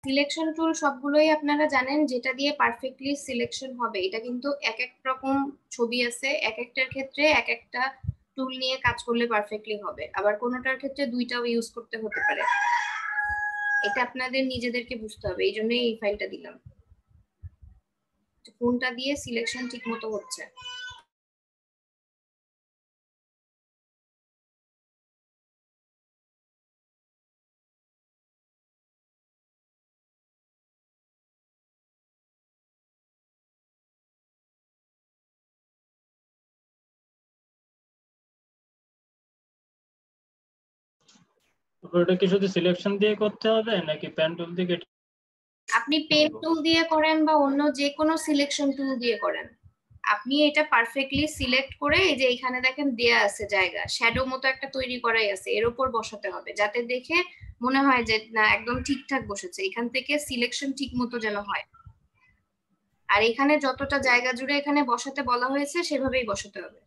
Selection tool সবগুলোই আপনারা জানেন, যেটা দিয়ে পারফেক্টলি সিলেকশন হবে। এটা কিন্তু এক এক রকম ছবি আছে, এক একটার ক্ষেত্রে এক একটা টুল নিয়ে কাজ করলে পারফেক্টলি হবে, আবার কোনোটার ক্ষেত্রে দুইটাও ইউজ করতে হতে পারে। এটা আপনাদের নিজেদেরকে বুঝতে হবে, এই জন্যই এই ফাইলটা দিলাম, কোনটা দিয়ে সিলেকশন ঠিক মতো হচ্ছে। ওটা কি শুধু সিলেকশন দিয়ে করতে হবে নাকি পেন টুল দিয়ে? আপনি পেন টুল দিয়ে করেন বা অন্য যে কোনো সিলেকশন টুল দিয়ে করেন, আপনি এটা পারফেক্টলি সিলেক্ট করে, এই যে এখানে দেখেন দেয়া আছে জায়গা, শ্যাডো মতো একটা তৈরি করাই আছে, এর উপর বসাতে হবে যাতে দেখে মনে হয় যে না একদম ঠিকঠাক বসেছে, এখান থেকে সিলেকশন ঠিক মতো যেন হয়। আর এখানে যতটা জায়গা জুড়ে এখানে বসাতে বলা হয়েছে সেভাবেই বসাতে হবে।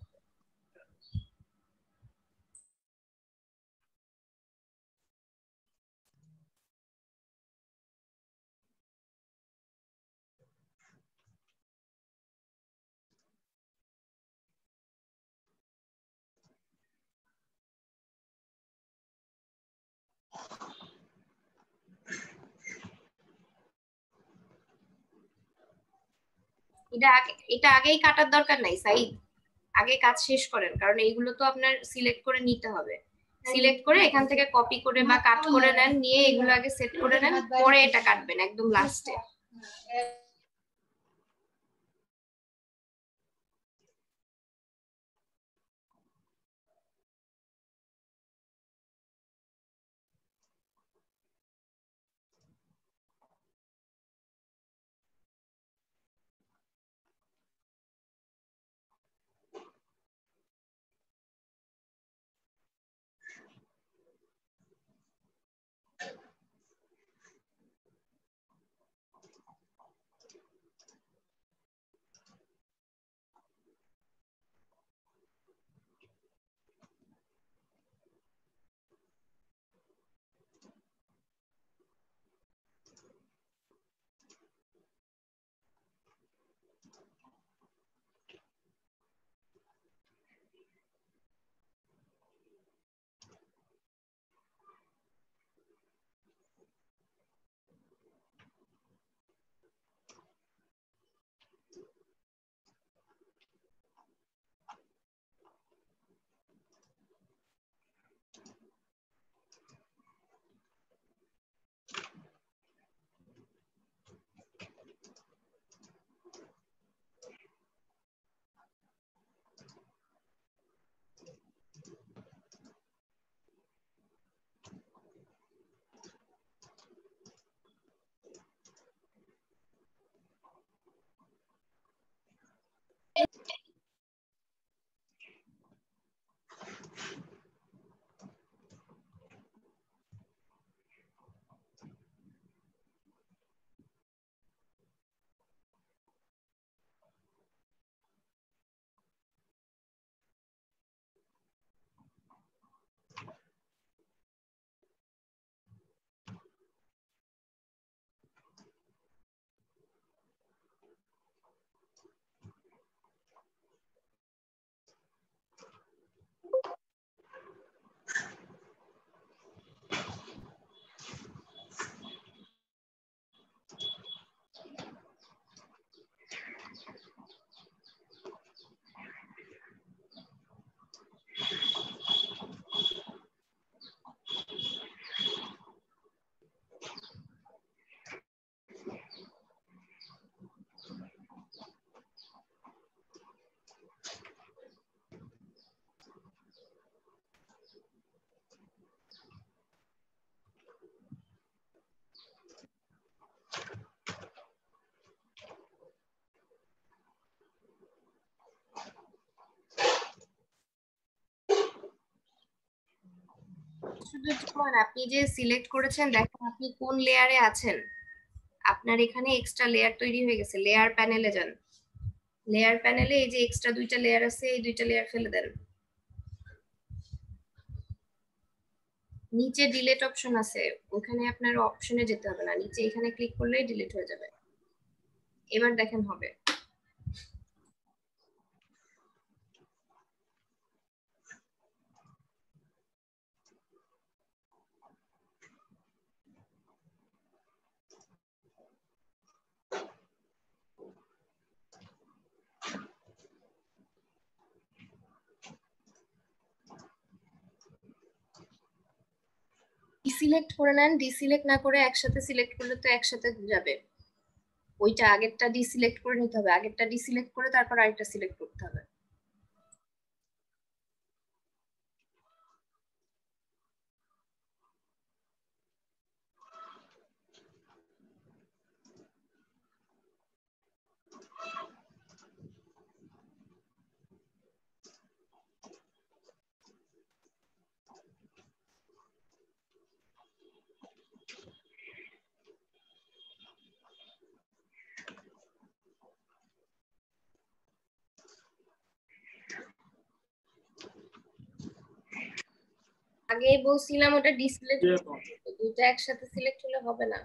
এটা আগেই কাটার দরকার নাই সাইদ, আগে কাজ শেষ করেন, কারণ এইগুলো তো আপনার সিলেক্ট করে নিতে হবে। সিলেক্ট করে এখান থেকে কপি করে বা কাট করে নেন, নিয়ে এগুলো আগে সেট করে নেন, পরে এটা কাটবেন একদম লাস্টে। শুধু যেমন আপনি যে সিলেক্ট করেছেন, দেখেন আপনি কোন লেয়ারে আছেন, আপনার এখানে এক্সট্রা লেয়ার তৈরি হয়ে গেছে। লেয়ার প্যানেলে যান, লেয়ার প্যানেলে এই যে এক্সট্রা দুইটা লেয়ার আছে, এই দুইটা লেয়ার ফেলে দেন। নিচে ডিলিট অপশন আছে, ওখানে আপনার অপশনে যেতে হবে না, নিচে এখানে ক্লিক করলেই ডিলিট হয়ে যাবে। এবার দেখেন হবে। ডিসিলেক্ট করে নেন, ডিসিলেক্ট না করে একসাথে সিলেক্ট করলে তো একসাথে যাবে। ওইটা আগেরটা ডিসিলেক্ট করে নিতে হবে, আগেরটা ডিসিলেক্ট করে তারপর আরেকটা সিলেক্ট করতে হবে। আগে বলছিলাম ওটা ডিসিলেক্ট, দুইটা একসাথে সিলেক্ট হলে হবে না।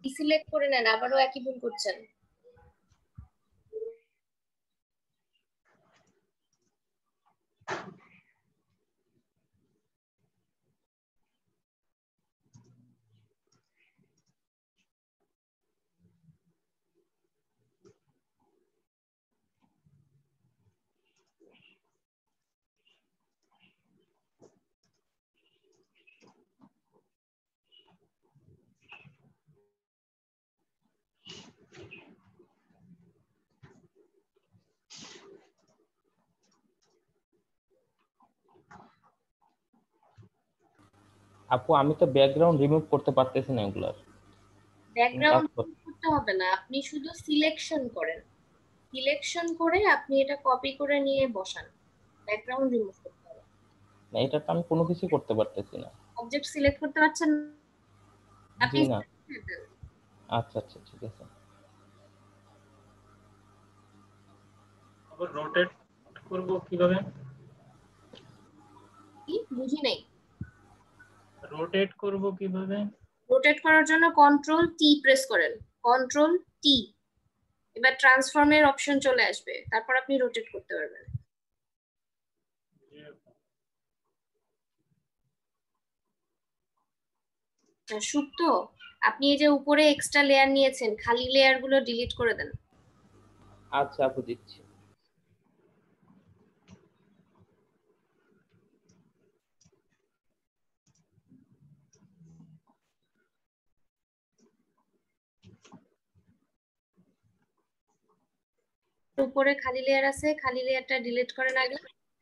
ডিসিলেক্ট করে নেন, আবারও একই ভুল করছেন। আপু আমি তো ব্যাকগ্রাউন্ড রিমুভ করতে পারতেছি না এগুলার। ব্যাকগ্রাউন্ড করতে হবে না, আপনি শুধু সিলেকশন করেন, সিলেকশন করে আপনি এটা কপি করে নিয়ে বসান, ব্যাকগ্রাউন্ড রিমুভ করতে হবে না, এটা তো আমি কোনো কিছু করতে পারতেছি না। অবজেক্ট সিলেক্ট করতে পারছেন আপনি? জি না। আচ্ছা আচ্ছা ঠিক আছে। আবার রোটেট করব কিভাবে? কি বুঝি নাই। রোটেট করব কিভাবে? রোটেট করার জন্য কন্ট্রোল টি প্রেস করেন, কন্ট্রোল টি, এবার ট্রান্সফর্মের অপশন চলে আসবে, তারপর আপনি রোটেট করতে পারবেন। সুপ্ত, আপনি এই যে উপরে এক্সট্রা লেয়ার নিয়েছেন, খালি লেয়ার গুলো ডিলিট করে দেন। আচ্ছা আপু দিচ্ছি। উপরে খালি লেয়ার আছে, খালি লেয়ারটা ডিলিট করেন আগে।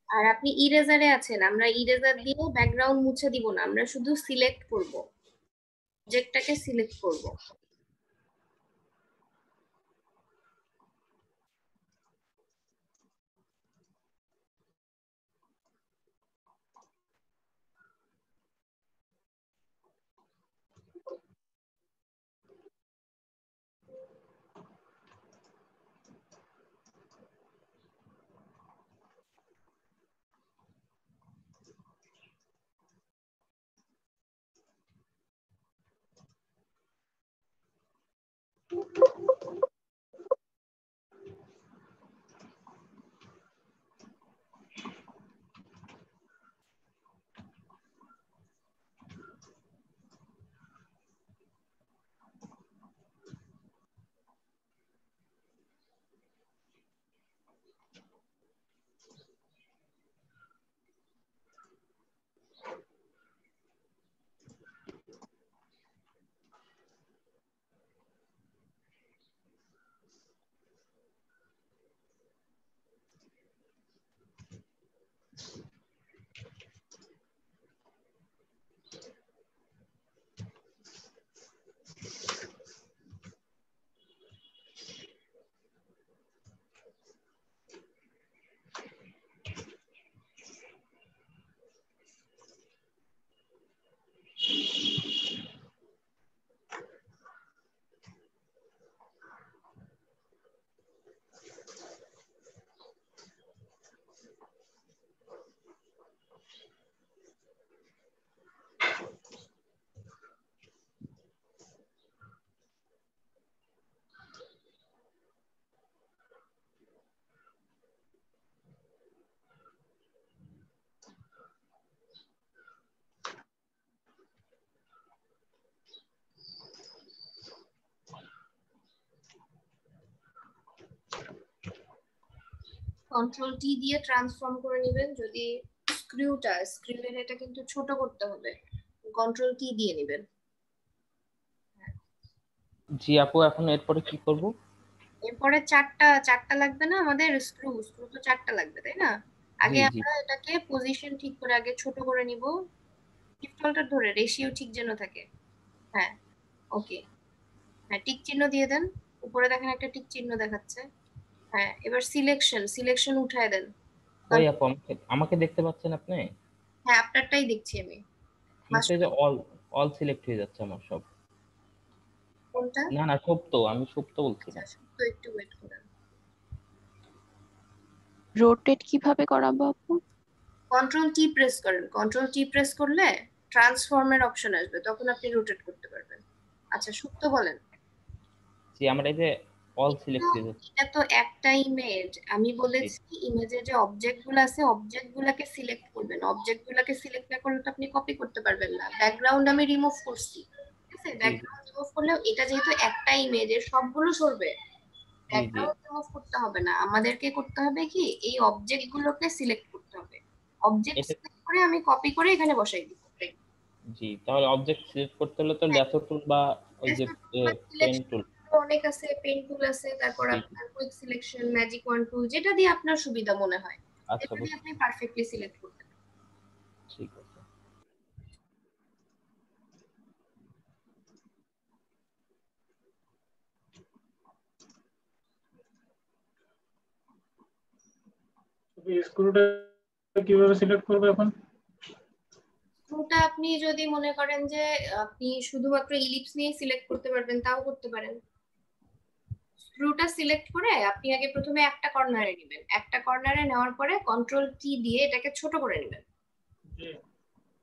আর আপনি ইরেজারে আছেন, আমরা ইরেজার দিয়ে ব্যাকগ্রাউন্ড মুছে দিব না, আমরা শুধু সিলেক্ট করব, অবজেক্টটাকে সিলেক্ট করব। কন্ট্রোল টি দিয়ে ট্রান্সফর্ম করে নেবেন। যদি স্ক্রিউয়ের এটা কিন্তু ছোট করতে হবে, কন্ট্রোল টি দিয়ে নেবেন। জি আপু, এখন এরপরে কি করব? এরপরে চারটা লাগবে না আমাদের? স্ক্রু তো চারটা লাগবে তাই না? জি আগে জি আমরা এটাকে পজিশন ঠিক করে আগে ছোট করে নিব, শিফট ধরে রেশিও ঠিক যেন থাকে। হ্যাঁ, ওকে। হ্যাঁ, টিক চিহ্ন দিয়ে দেন। উপরে দেখেন একটা টিক চিহ্ন দেখাচ্ছে। হ্যাঁ, এবার সিলেকশন উঠায় দেন। ওই আপু, আমাকে আমাকে দেখতে পাচ্ছেন আপনি? হ্যাঁ, আপনারটাই দেখছি আমি। আমি তো এই যে অল অল সিলেক্ট হয়ে যাচ্ছে আমার সব। কোনটা? না না, সব তো, আমি সব তো আচ্ছা, বলছিলাম। তো একটু ওয়েট করেন। রোটেট কিভাবে করাবো আপু? কন্ট্রোল টি প্রেস করেন। কন্ট্রোল টি প্রেস করলে ট্রান্সফর্মের অপশন আসবে, তখন আপনি রোটেট করতে পারবেন। আচ্ছা, সুপ্ত বলেন। জি, আমার এই যে অল তো সিলেক্ট হয়ে যাচ্ছে। এটা তো একটা ইমেজ। আমি জি বলেছি ইমেজের যে অবজেক্ট গুলো আছে অবজেক্ট গুলাকে সিলেক্ট করবেন। অবজেক্ট গুলাকে সিলেক্ট না করলে তো আপনি কপি করতে পারবেন না। ব্যাকগ্রাউন্ড আমি রিমুভ করছি, ঠিক আছে? জি ব্যাকগ্রাউন্ড রিমুভ করলেও এটা যেহেতু একটা ইমেজের সবগুলো সরবে, জি জি ব্যাকগ্রাউন্ড রিমুভ করতে হবে না। আমাদেরকে করতে হবে কি, এই অবজেক্ট গুলোকে সিলেক্ট করতে হবে। অবজেক্ট এটা সিলেক্ট করে আমি কপি করে এখানে বসাই দিব। জি, তাহলে অবজেক্ট সিলেক্ট করতে হলে তো ল্যাসো টুল বা ওই যে পেন সিলেকশন টুল। অনেক আছে, পেন টুল আছে, তারপর জি জি, আপনার কুইক সিলেকশন, ম্যাজিক ওয়ান টুল, যেটা দিয়ে আপনার সুবিধা মনে হয় আচ্ছা এটা দিয়ে বুঝছি। আপনি পারফেক্টলি সিলেক্ট করতে পারেন। ঠিক আছে। স্ক্রুটা কিভাবে সিলেক্ট করবো এখন? স্ক্রুটা আপনি যদি মনে করেন যে আপনি শুধুমাত্র ইলিপস নিয়ে সিলেক্ট করতে পারবেন, তাও করতে পারেন। স্ক্রুটা সিলেক্ট করে আপনি আগে প্রথমে একটা কর্নারে নেবেন। একটা কর্নারে নেওয়ার পরে কন্ট্রোল টি দিয়ে এটাকে ছোট করে নেবেন। জি,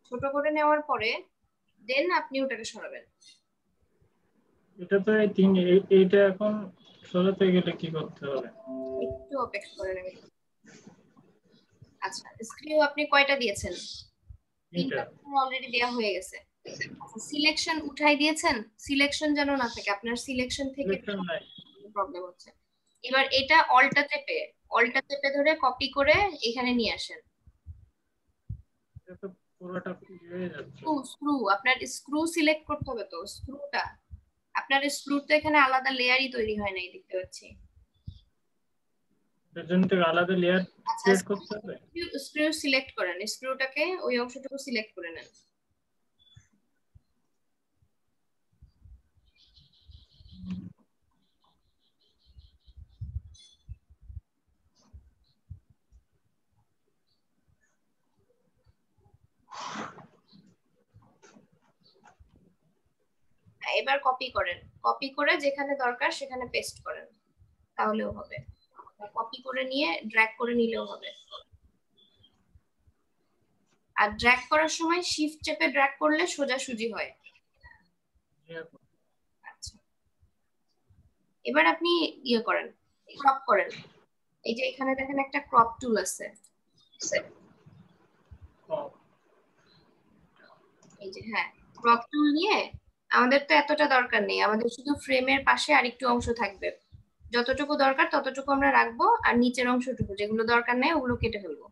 ছোট করে নেওয়ার পরে দেন আপনি ওটাকে সরাবেন। এটা তো এইটা এখন সরাতে গেলে কি করতে হবে? একটু অপেক্ষা করে নেবেন। আচ্ছা, স্ক্রিউ আপনি কয়টা দিয়েছেন? তিনটা। তিনটা অলরেডি দেওয়া হয়ে গেছে। আচ্ছা, সিলেকশন উঠাই দিয়েছেন? সিলেকশন যেন না থাকে, আপনার সিলেকশন থেকে সিলেকশন নাই। প্রবলেম হচ্ছে। এবার এটা অল্টা চেপে ধরে কপি করে এখানে নিয়ে আসেন। এটা তো পুরোটা হয়ে যাচ্ছে। স্ক্রু আপনার স্ক্রু সিলেক্ট করতে হবে তো। স্ক্রুটা আপনার স্ক্রু তো এখানে আলাদা লেয়ারই তৈরি হয় নাই দেখতে পাচ্ছি। এর জন্য তো আলাদা লেয়ার আচ্ছা, ক্রিয়েট করতে হবে। স্ক্রু সিলেক্ট করেন, স্ক্রুটাকে ওই অংশটুকু সিলেক্ট করে নেন। এবার কপি করেন, কপি করে যেখানে দরকার সেখানে পেস্ট করেন, তাহলেও হবে। কপি করে নিয়ে ড্র্যাগ করে নিলেও হবে। আর ড্র্যাগ করার সময় শিফট চেপে ড্র্যাগ করলে সোজাসুজি হয়। জি আপু। আচ্ছা, এবার আপনি ইয়ে করেন, ক্রপ করেন। এই যে এখানে দেখেন একটা ক্রপ টুল আছে, এই যে, হ্যাঁ, ক্রপ টুল নিয়ে আমাদের তো এতটা দরকার নেই, আমাদের শুধু ফ্রেমের পাশে আরেকটু অংশ থাকবে। যতটুকু দরকার ততটুকু আমরা রাখবো, আর নিচের অংশটুকু যেগুলো দরকার নেই ওগুলো কেটে ফেলবো।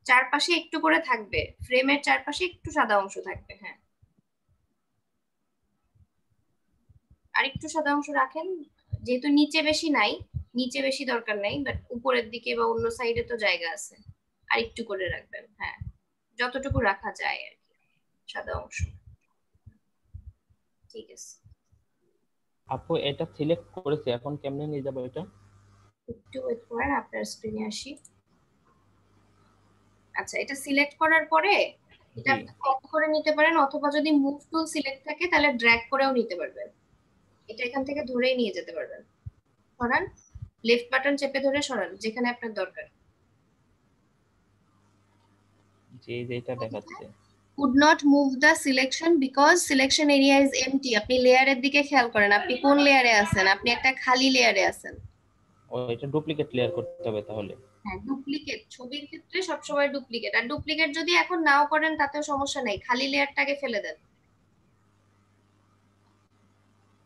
চারপাশে একটু করে থাকবে, ফ্রেমের চারপাশে একটু সাদা অংশ থাকবে। হ্যাঁ, আর একটু সাদা অংশ রাখেন, যেহেতু নিচে বেশি নাই, নিচে বেশি দরকার নাই, বাট উপরের দিকে বা অন্য সাইডে তো জায়গা আছে, আর একটু করে রাখবেন। হ্যাঁ, যতটুকু রাখা যায় আর কি, সাদা অংশ। ঠিক আছে, আপু এটা সিলেক্ট করেছি, এখন কেমনে নিয়ে যাবো এটা? একটু ওয়েট করেন, আপনার স্ক্রিনে আসি। আচ্ছা, এটা সিলেক্ট করার পরে এটা জি আপনি কপি করে নিতে পারেন, অথবা যদি মুভ টুল সিলেক্ট থাকে তাহলে ড্র্যাগ করেও নিতে পারবেন। এটা এখান থেকে ধরেই নিয়ে যেতে পারবেন। সরান, লেফট বাটন চেপে ধরে সরান যেখানে আপনার দরকার। জি, যেটা দেখাচ্ছে। Could not move the selection because selection area is empty. আপনি লেয়ারের দিকে খেয়াল করেন, আপনি কোন লেয়ারে আছেন? আপনি একটা খালি লেয়ারে আছেন। ও, এটা ডুপ্লিকেট ক্লিয়ার করতে হবে তাহলে? হ্যাঁ, ডুপ্লিকেট ছবির ক্ষেত্রে সবসময় ডুপ্লিকেট, আর ডুপ্লিকেট যদি এখন নাও করেন তাতেও সমস্যা নেই, খালি লেয়ারটাকে ফেলে দেন।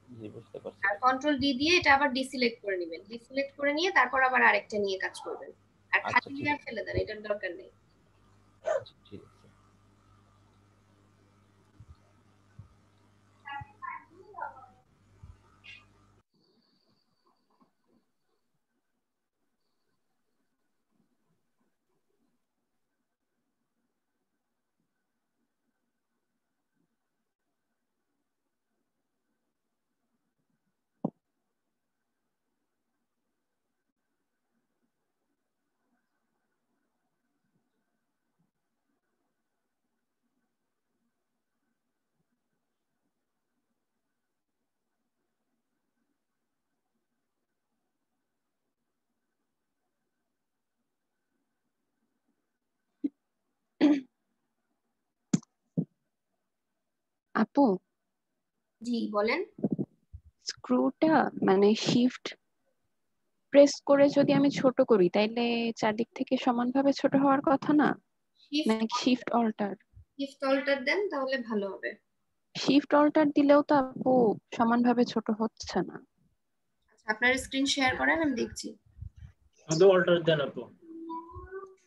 জি, বুঝতে পারছি। আর কন্ট্রোল ডি দিয়ে এটা আবার ডিসিলেক্ট করে নেবেন, ডিসিলেক্ট করে নিয়ে তারপর আবার আরেকটা নিয়ে কাজ করবেন। আর আচ্ছা খালি ঠিক লেয়ার আছে, ফেলে দেন, এটার দরকার নেই। আচ্ছা ঠিক আছে। আপু, জি বলেন। স্ক্রুটা মানে শিফট প্রেস করে যদি আমি ছোট করি তাইলে চারদিক থেকে সমানভাবে ছোট হওয়ার কথা না, শিফট নাকি শিফট অল্টার? শিফট অল্টার দেন, তাহলে ভালো হবে। শিফট অল্টার দিলেও তো আপু সমানভাবে ছোট হচ্ছে না। আচ্ছা, আপনার স্ক্রিন শেয়ার করেন, আমি দেখছি। শুধু অল্টার দেন আপু।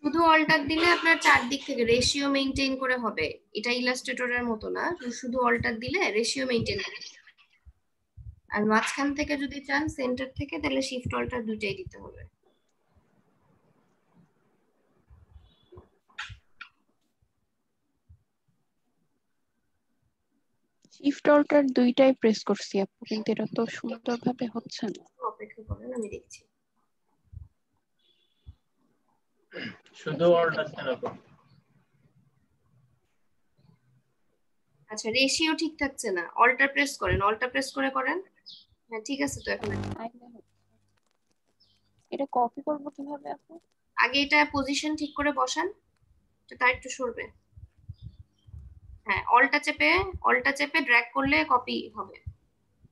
শুধু অল্টার দিলে আপনার চারদিক থেকে রেশিও মেইনটেইন করে হবে, এটা ইলাস্ট্রেটরের মতো না, শুধু অল্টার দিলে রেশিও মেইনটেইন করে। আর মাঝখান থেকে যদি চান সেন্টার থেকে, তাহলে শিফট অল্টার দুইটাই দিতে হবে। শিফট অল্টার দুইটাই প্রেস করছি আপু, কিন্তু এটা তো সুন্দরভাবে হচ্ছে না। অপেক্ষা করেন, আমি দেখছি। শুধু অল্টার দেন আপু। আচ্ছা, রেশিও ঠিক থাকছে না, অল্টার প্রেস করেন, অল্টার প্রেস করে করেন। হ্যাঁ ঠিক আছে তো এখন। তাইলে হচ্ছে। এটা কপি করবো কিভাবে আপু? আগে এটা পজিশন ঠিক করে বসান, তো তার একটু সরবে। হ্যাঁ, অল্টা চেপে ড্র্যাগ করলে কপি হবে।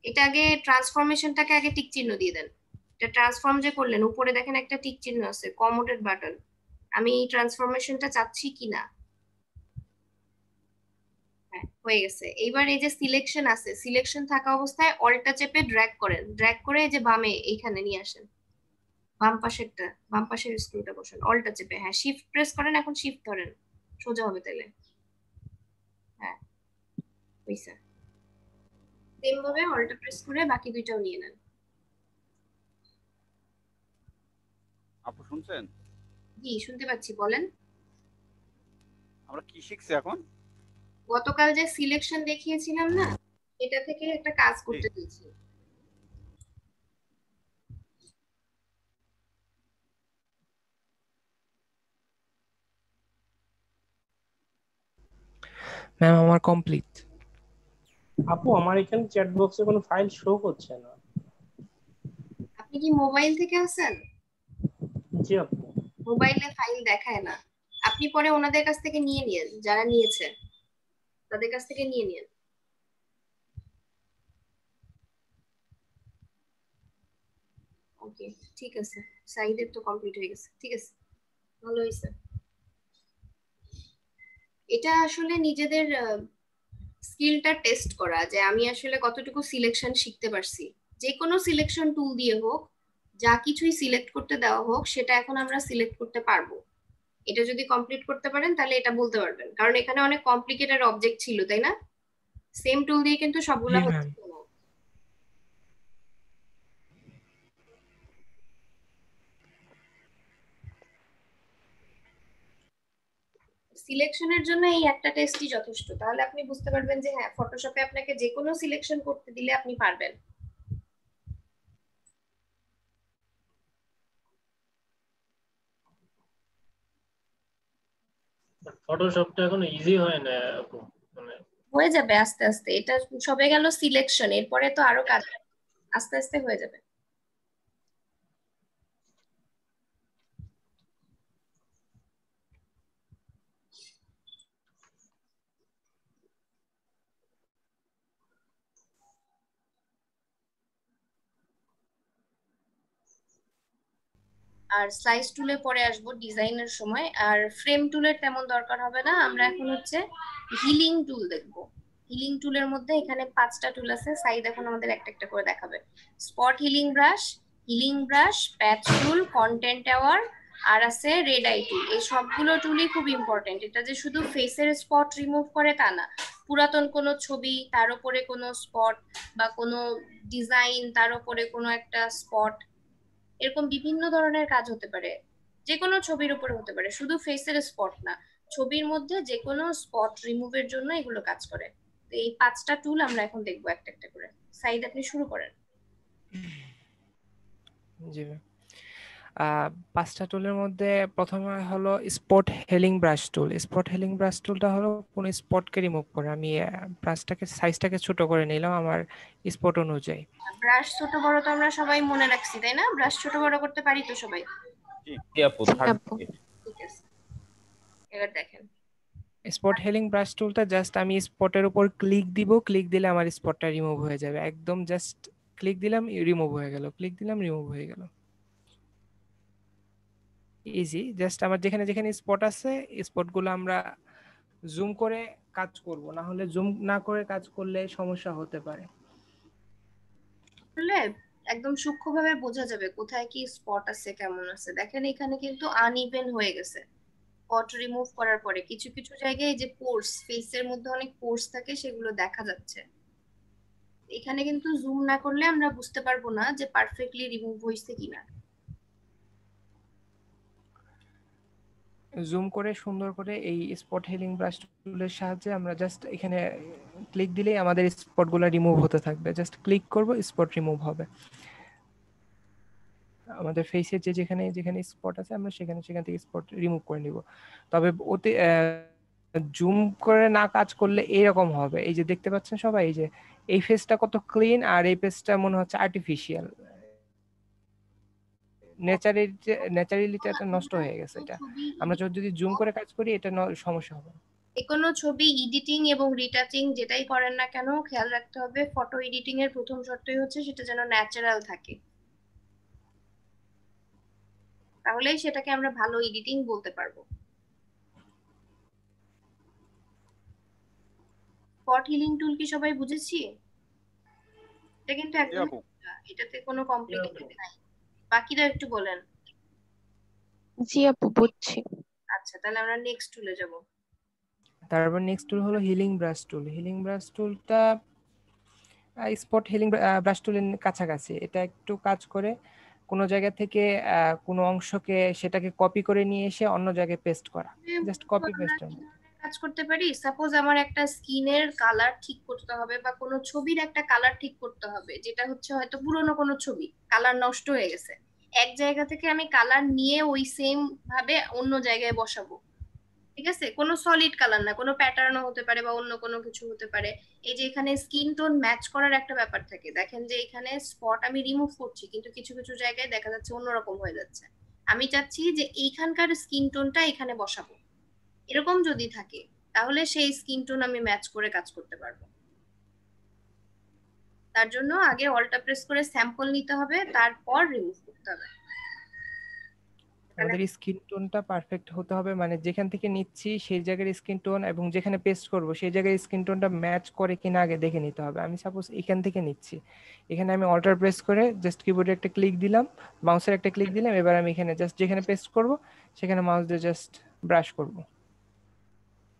এটা আগে ট্রান্সফরমেশনটাকে আগে টিক চিহ্ন দিয়ে দেন। এটা ট্রান্সফর্ম যে করলেন, উপরে দেখেন একটা টিক চিহ্ন আছে, কমোটেড বাটন। আমি এই ট্রান্সফরমেশনটা চাচ্ছি কিনা। হ্যাঁ হয়ে গেছে। এইবার এই যে সিলেকশন আছে, সিলেকশন থাকা অবস্থায় অল্টা চেপে ড্র্যাগ করেন, ড্র্যাগ করে এই যে বামে এইখানে নিয়ে আসেন। বাম পাশের স্ক্রুটা বসান অল্টা চেপে। হ্যাঁ, শিফট প্রেস করেন, এখন শিফট ধরেন, সোজা হবে তাহলে। হ্যাঁ হইছে। সেম ভাবে অল্টা প্রেস করে বাকি দুইটাও নিয়ে নেন। আপু শুনছেন? জি শুনতে পাচ্ছি, বলেন। আমরা কি শিখছি এখন? গতকাল যে সিলেকশন দেখিয়েছিলাম না, এটা থেকে একটা কাজ করতে দিয়েছি। ম্যাম আমার কমপ্লিট। আপু আমার এখানে চ্যাট বক্সে কোনো ফাইল শো করছে না। আপনি কি মোবাইল থেকে আছেন? জি আপু। মোবাইলে ফাইল দেখায় না। আপনি পরে ওনাদের কাছ থেকে নিয়ে নিয়েন, যারা নিয়েছে তাদের কাছ থেকে নিয়ে নিয়েন। ওকে ঠিক আছে, সাইদের তো কমপ্লিট হয়ে গেছে, ঠিক আছে, ভালো হয়েছে। এটা আসলে নিজেদের স্কিলটা টেস্ট করা, যে আমি আসলে কতটুকু সিলেকশন শিখতে পারছি। যে কোনো সিলেকশন টুল দিয়ে হোক, যা কিছুই সিলেক্ট করতে দেওয়া হোক, সেটা এখন আমরা সিলেক্ট করতে পারবো। এটা যদি কমপ্লিট করতে পারেন তাহলে এটা বলতে পারবেন, কারণ এখানে অনেক কমপ্লিকেটেড অবজেক্ট ছিল, তাই না? সেম টুল দিয়ে কিন্তু সবগুলা জি ম্যাম। হচ্ছে না। সিলেকশনের জন্য এই একটা টেস্টই যথেষ্ট, তাহলে আপনি বুঝতে পারবেন যে হ্যাঁ, ফটোশপে আপনাকে যে কোনো সিলেকশন করতে দিলে আপনি পারবেন। ফটোশপটা এখন ইজি হয় না আপু, মানে হয়ে যাবে আস্তে আস্তে, এটা সবে গেল সিলেকশন, এরপরে তো আরো কাজ, আস্তে আস্তে হয়ে যাবে। আর স্লাইস টুলে পরে আসবো ডিজাইনের সময়, আর ফ্রেম টুলের তেমন দরকার হবে না। আমরা এখন হচ্ছে হিলিং টুল দেখবো। হিলিং টুলের মধ্যে এখানে 5টা টুল আছে, সাইদ এখন আমাদের একটা একটা করে দেখাবে। স্পট হিলিং ব্রাশ, প্যাচ টুল, কন্টেন্ট অ্যাওয়ার, আর আছে রেড আই টুল। এই সবগুলো টুলই খুব ইম্পর্টেন্ট। এটা যে শুধু ফেসের স্পট রিমুভ করে তা না, পুরাতন কোনো ছবি তার উপরে কোনো স্পট বা কোনো ডিজাইন তার উপরে কোনো একটা স্পট, এরকম বিভিন্ন ধরনের কাজ হতে পারে, যে কোনো ছবির উপরে হতে পারে, শুধু ফেসের স্পট না, ছবির মধ্যে যে কোনো স্পট রিমুভের জন্য এগুলো কাজ করে। তো এই 5টা টুল আমরা এখন দেখবো একটা একটা করে। সাইদ আপনি শুরু করেন। জি ম্যাম। 5টা টুলের মধ্যে প্রথমে হলো স্পট হেলিং ব্রাশ টুল। স্পট হেলিং ব্রাশ টুলটা হলো কোনো স্পটকে রিমুভ করে। আমি ব্রাশটাকে সাইজটাকে ছোট করে নিলাম আমার স্পট অনুযায়ী। ব্রাশ ছোট বড় তো আমরা সবাই মনে রাখছি, তাই না? ব্রাশ ছোট বড় করতে পারি তো সবাই? জি আপু, জি 3rd আপু। ঠিক আছে, এবার দেখেন। স্পট হেলিং ব্রাশ টুলটা জাস্ট আমি স্পটের উপর ক্লিক দিব, ক্লিক দিলে আমার স্পটটা রিমুভ হয়ে যাবে। একদম জাস্ট ক্লিক দিলাম, রিমুভ হয়ে গেল, ক্লিক দিলাম, রিমুভ হয়ে গেল। ইজি। জাস্ট আমার যেখানে যেখানে স্পট আছে স্পটগুলো আমরা জুম করে কাজ করব, না হলে জুম না করে কাজ করলে সমস্যা হতে পারে। আসলে একদম সূক্ষ্মভাবে বোঝা যাবে কোথায় কি স্পট আছে, কেমন আছে। দেখেন এখানে কিন্তু আনইভেন হয়ে গেছে স্পট রিমুভ করার পরে। কিছু কিছু জায়গায় যে পোর্স, ফেসের মধ্যে অনেক পোর্স থাকে, সেগুলো দেখা যাচ্ছে। এখানে কিন্তু জুম না করলে আমরা বুঝতে পারবো না যে পারফেক্টলি রিমুভ হয়েছে কিনা। জুম করে সুন্দর করে এই স্পট হিলিং ব্রাশ টুলের সাহায্যে আমরা জাস্ট এখানে ক্লিক দিলেই আমাদের স্পটগুলো রিমুভ হতে থাকবে। জাস্ট ক্লিক করব, স্পট রিমুভ হবে। আমাদের ফেসের যে যেখানে যেখানে স্পট আছে আমরা সেখান থেকে স্পট রিমুভ করে নিব। তবে ওতে জুম করে না কাজ করলে এইরকম হবে। এই যে দেখতে পাচ্ছেন সবাই, এই যে এই ফেসটা কত ক্লিন আর এই ফেসটা মনে হচ্ছে আর্টিফিশিয়াল। ন্যাচারালিটা নষ্ট হয়ে গেছে। এটা আমরা যদি জুম করে কাজ করি এটা সমস্যা হবে। কোনো ছবি এডিটিং এবং রিটাচিং যেটাই করেন না কেন, খেয়াল রাখতে হবে ফটো এডিটিং এর প্রথম শর্তই হচ্ছে সেটা যেন ন্যাচারাল থাকে, তাহলেই সেটাকে আমরা ভালো এডিটিং বলতে পারবো। স্পট হিলিং টুল কি সবাই বুঝেছি? এটা কিন্তু জি একদম আপু। এটাতে কোনো কমপ্লিকেটেড নাই। বাকিরা একটু বলেন। জি আপু, বুঝছি। আচ্ছা, তাহলে আমরা নেক্সট টুলে যাব। তারপর নেক্সট টুল হলো হিলিং ব্রাশ টুল। হিলিং ব্রাশ টুলটা স্পট হিলিং ব্রাশ টুলের কাছাকাছি। এটা একটু কাজ করে কোনো জায়গা থেকে কোনো অংশকে সেটাকে কপি করে নিয়ে এসে অন্য জায়গায় পেস্ট করা। জাস্ট কপি আমরা পেস্ট। কি ধরনের কাজ করতে পারি? সাপোজ আমার একটা স্কিনের কালার ঠিক করতে হবে বা কোনো ছবির একটা কালার ঠিক করতে হবে, যেটা হচ্ছে হয়তো পুরনো কোনো ছবি, কালার নষ্ট হয়ে গেছে। এক জায়গা থেকে আমি কালার নিয়ে ওই সেম ভাবে অন্য জায়গায় বসাবো। ঠিক আছে, কোনো সলিড কালার না, কোনো প্যাটার্নও হতে পারে বা অন্য কোনো কিছু হতে পারে। এই যে এখানে স্কিন টোন ম্যাচ করার একটা ব্যাপার থাকে। দেখেন যে এখানে স্পট আমি রিমুভ করছি, কিন্তু কিছু কিছু জায়গায় দেখা যাচ্ছে অন্যরকম হয়ে যাচ্ছে। আমি চাচ্ছি যে এইখানকার স্কিন টোনটা এখানে বসাবো। এরকম যদি থাকে তাহলে সেই স্কিন টোন আমি ম্যাচ করে কাজ করতে পারবো। তার জন্য আগে অল্টা প্রেস করে স্যাম্পল নিতে হবে, তারপর রিমুভ করতে হবে। আমাদের স্কিন টোনটা পারফেক্ট হতে হবে, মানে যেখান থেকে নিচ্ছি সেই জায়গার স্কিন টোন এবং যেখানে পেস্ট করব সেই জায়গার স্কিন টোনটা ম্যাচ করে কিনা আগে দেখে নিতে হবে। আমি সাপোজ এখান থেকে নিচ্ছি, এখানে আমি অল্টার প্রেস করে জাস্ট কিবোর্ডে একটা ক্লিক দিলাম, মাউসের একটা ক্লিক দিলাম। এবার আমি এখানে জাস্ট যেখানে পেস্ট করব সেখানে মাউস দিয়ে জাস্ট ব্রাশ করব।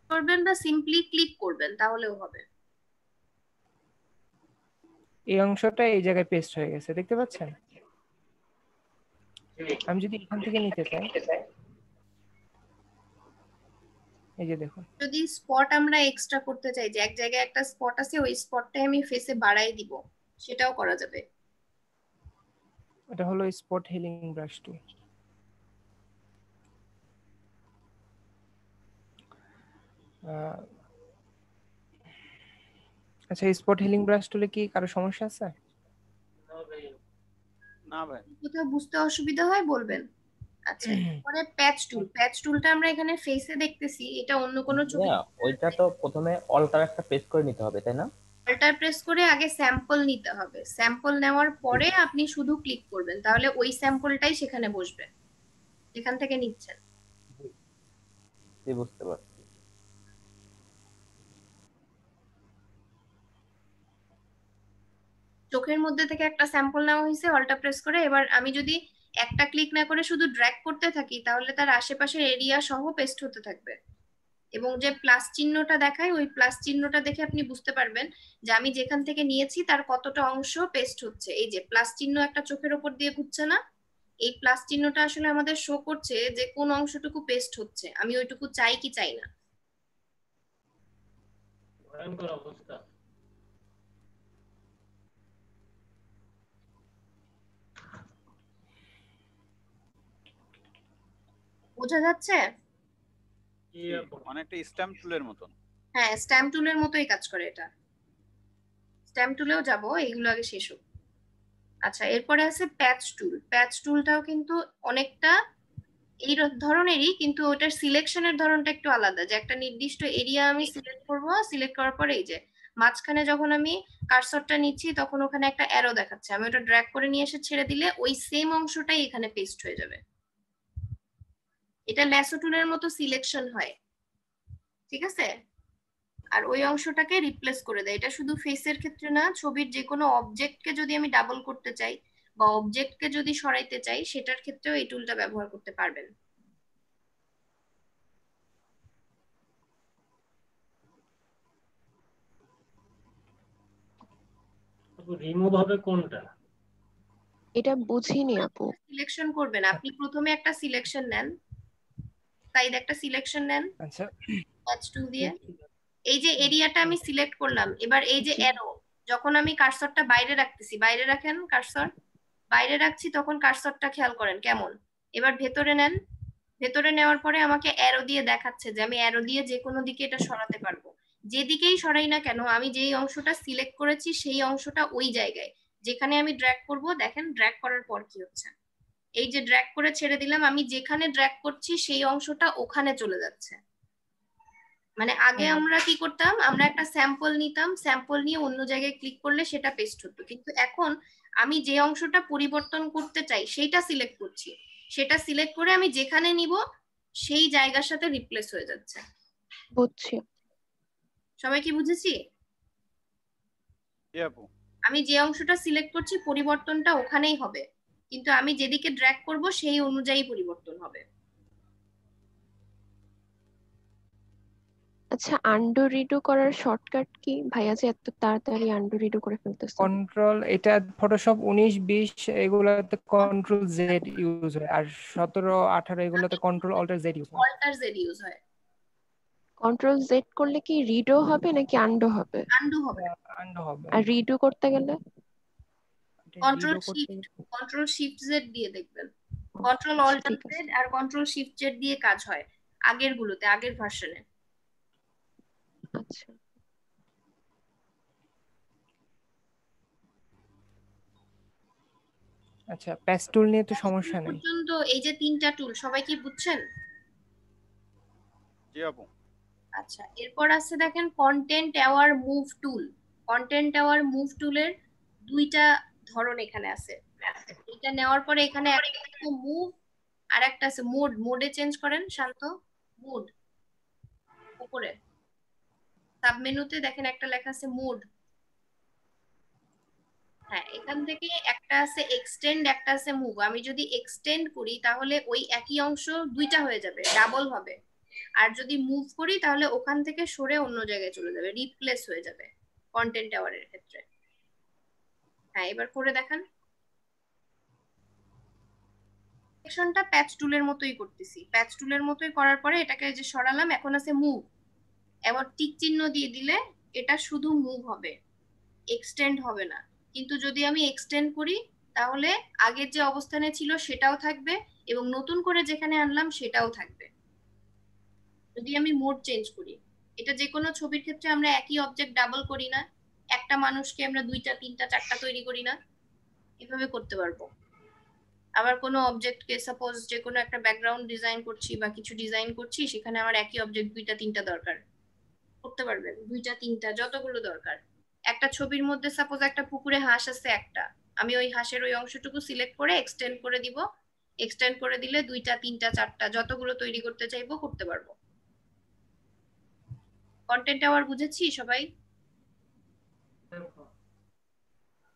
করবেন বা সিম্পলি ক্লিক করবেন তাহলেও হবে। এই অংশটা এই জায়গায় পেস্ট হয়ে গেছে, দেখতে পাচ্ছেন? আমি যদি এখান থেকে নিতে চাই, এই যে দেখুন। যদি স্পট আমরা এক্সট্রা করতে চাই, যে এক জায়গায় একটা স্পট আছে ওই স্পটটাই আমি ফেসে বাড়াই দিব, সেটাও করা যাবে। এটা হলো স্পট হিলিং ব্রাশ টুল। আচ্ছা, স্পট হিলিং ব্রাশ টুলে কি কারো সমস্যা আছে? না ভাই। কোথাও বুঝতে অসুবিধা হয় বলবেন। আচ্ছা, পরে প্যাচ টুলটা আমরা এখানে ফেসে দেখতেছি, এটা অন্য কোনো ছবি ওইটা তো প্রথমে অল্টার একটা পেস্ট করে নিতে হবে, তাই না? অল্টার প্রেস করে আগে স্যাম্পল নিতে হবে। স্যাম্পল নেওয়ার পরে আপনি শুধু ক্লিক করবেন, তাহলে ওই স্যাম্পলটাই সেখানে বসবে যেখান থেকে নিচ্ছেন। জি, বুঝতে পারছি। চোখের মধ্যে থেকে একটা স্যাম্পল নেওয়া হয়েছে, অল্টা প্রেস করে। এবার আমি যদি একটা ক্লিক না করে শুধু ড্র্যাগ করতে থাকি তাহলে তার আশেপাশের এরিয়া সহ পেস্ট হতে থাকবে। এবং যে প্লাস চিহ্নটা দেখায় ওই প্লাস চিহ্নটা দেখে আপনি বুঝতে পারবেন যে আমি যেখান থেকে নিয়েছি তার কতটা অংশ পেস্ট হচ্ছে। এই যে প্লাস চিহ্ন একটা চোখের উপর দিয়ে ঘুরছে না, এই প্লাস চিহ্নটা আসলে আমাদের শো করছে যে কোন অংশটুকু পেস্ট হচ্ছে, আমি ওইটুকু চাই কি চাই না। ভয়ঙ্কর অবস্থা। বোঝা যাচ্ছে? কি আপু? অনেকটা স্ট্যাম্প টুলের মতন। হ্যাঁ, স্ট্যাম্প টুলের মতোই কাজ করে এটা। স্ট্যাম্প টুলেও যাব, এইগুলো আগে শেষ হোক। আচ্ছা, এরপরে আছে প্যাচ টুল। প্যাচ টুলটাও কিন্তু অনেকটা এই ধরনেরই, কিন্তু ওটার সিলেকশনের ধরনটা একটু আলাদা। যে একটা নির্দিষ্ট এরিয়া আমি সিলেক্ট করব, সিলেক্ট করার পরে এই যে মাঝখানে যখন আমি কার্সরটা নিচ্ছি তখন ওখানে একটা অ্যারো দেখাচ্ছে, আমি ওটা ড্র্যাগ করে নিয়ে এসে ছেড়ে দিলে ওই সেম অংশটাই এখানে পেস্ট হয়ে যাবে। এটা ল্যাসো টুলের মতো সিলেকশন হয়, ঠিক আছে? আর ওই অংশটাকে রিপ্লেস করে দেয়। এটা শুধু ফেসের ক্ষেত্রে না, ছবির যে কোনো অবজেক্টকে যদি আমি ডাবল করতে চাই বা অবজেক্টকে যদি সরাইতে চাই সেটার ক্ষেত্রেও এই টুলটা ব্যবহার করতে পারবেন। আপু রিমুভ হবে কোনটা? এটা বুঝিনি আপু। সিলেকশন করবেন আপনি, প্রথমে একটা সিলেকশন নেন, সাইড একটা সিলেকশন নেন আচ্ছা, টাচ টুল দিয়ে। এই যে এরিয়াটা আমি সিলেক্ট করলাম, এবার এই যে অ্যারো, যখন আমি কার্সরটা বাইরে রাখতেছি, বাইরে রাখেন কার্সর, বাইরে রাখছি তখন কার্সরটা খেয়াল করেন কেমন। এবার ভেতরে নেন, ভেতরে নেওয়ার পরে আমাকে অ্যারো দিয়ে দেখাচ্ছে যে আমি অ্যারো দিয়ে যে কোনো দিকে এটা সরাতে পারবো। যেদিকেই সরাই না কেন আমি যেই অংশটা সিলেক্ট করেছি সেই অংশটা ওই জায়গায় যেখানে আমি ড্র্যাগ করব, দেখেন ড্র্যাগ করার পর কি হচ্ছে। এই যে ড্র্যাগ করে ছেড়ে দিলাম, আমি যেখানে ড্র্যাগ করছি সেই অংশটা ওখানে চলে যাচ্ছে। মানে আগে আমরা কি করতাম, আমরা একটা স্যাম্পল নিতাম, স্যাম্পল নিয়ে অন্য জায়গায় ক্লিক করলে সেটা পেস্ট হতো, কিন্তু এখন আমি যে অংশটা পরিবর্তন করতে চাই সেইটা সিলেক্ট করছি, সেটা সিলেক্ট করে আমি যেখানে নিব সেই জায়গার সাথে রিপ্লেস হয়ে যাচ্ছে। বুঝছি। সবাই কি বুঝেছি? জি আপু। আমি যে অংশটা সিলেক্ট করছি পরিবর্তনটা ওখানেই হবে, কিন্তু আমি যেদিকে ড্র্যাগ করব সেই অনুযায়ী পরিবর্তন হবে। আচ্ছা, আন্ডু রিডু করার শর্টকাট কি? ভাইয়া যে এত তাড়াতাড়ি আন্ডু রিডু করে ফেলতেছে। কন্ট্রোল, এটা ফটোশপ 19-20 এগুলোতে কন্ট্রোল জেড ইউজ হয়, আর 17-18 এগুলোতে কন্ট্রোল অল্টার জেড ইউজ হয়। অল্টার জেড ইউজ হয়। কন্ট্রোল জেড করলে কি রিডো হবে নাকি আন্ডো হবে? আন্ডু হবে। আন্ডু হবে। আর রিডু করতে গেলে? কন্ট্রোল শিফট জেড দিয়ে দেখবেন। কন্ট্রোল অল্টার জেড আর কন্ট্রোল শিফট জেড দিয়ে কাজ হয় আগের গুলোতে, আগের ভার্সনে। আচ্ছা, আচ্ছা, প্যাচ টুল নিয়ে তো সমস্যা নেই। পর্যন্ত এই যে তিনটা টুল সবাই কি বুঝছেন? জি আপু। আচ্ছা, এরপর আছে দেখেন content aware move tool. Content aware move টুলের দুইটা ধরন এখানে আছে। এটা নেওয়ার পরে এখানে একটা মুভ আর একটা আছে মোড। মোডে চেঞ্জ করেন শান্ত, মোড উপরে সাব মেনুতে দেখেন একটা লেখা আছে মোড। হ্যাঁ, এখান থেকে একটা আছে এক্সটেন্ড, একটা আছে মুভ। আমি যদি এক্সটেন্ড করি তাহলে ওই একই অংশ দুইটা হয়ে যাবে, ডাবল হবে। আর যদি মুভ করি তাহলে ওখান থেকে সরে অন্য জায়গায় চলে যাবে, রিপ্লেস হয়ে যাবে কন্টেন্ট টাওয়ারের ক্ষেত্রে। হ্যাঁ, এবার করে দেখান। সিলেকশনটা প্যাচ টুলের মতোই করতেছি, প্যাচ টুলের মতোই করার পরে এটাকে যে সরালাম, এখন আছে মুভ। এবার টিক চিহ্ন দিয়ে দিলে এটা শুধু মুভ হবে, এক্সটেন্ড হবে না। কিন্তু যদি আমি এক্সটেন্ড করি তাহলে আগের যে অবস্থানে ছিল সেটাও থাকবে এবং নতুন করে যেখানে আনলাম সেটাও থাকবে। যদি আমি মোড চেঞ্জ করি, এটা যে কোনো ছবির ক্ষেত্রে আমরা একই অবজেক্ট ডাবল করি না, একটা মানুষকে আমরা 2টা 3টা 4টা তৈরি করি না, এভাবে করতে পারবো। আবার কোনো অবজেক্টকে সাপোজ যে কোনো একটা ব্যাকগ্রাউন্ড ডিজাইন করছি বা কিছু ডিজাইন করছি, সেখানে আমার একই অবজেক্ট 2টা 3টা দরকার, করতে পারবেন 2টা 3টা যতগুলো দরকার। একটা ছবির মধ্যে সাপোজ একটা পুকুরে হাঁস আছে একটা, আমি ওই হাঁসের ওই অংশটুকু সিলেক্ট করে এক্সটেন্ড করে দিব, এক্সটেন্ড করে দিলে 2টা 3টা 4টা যতগুলো তৈরি করতে চাইবো করতে পারবো। কন্টেন্ট আওয়ার বুঝেছি সবাই?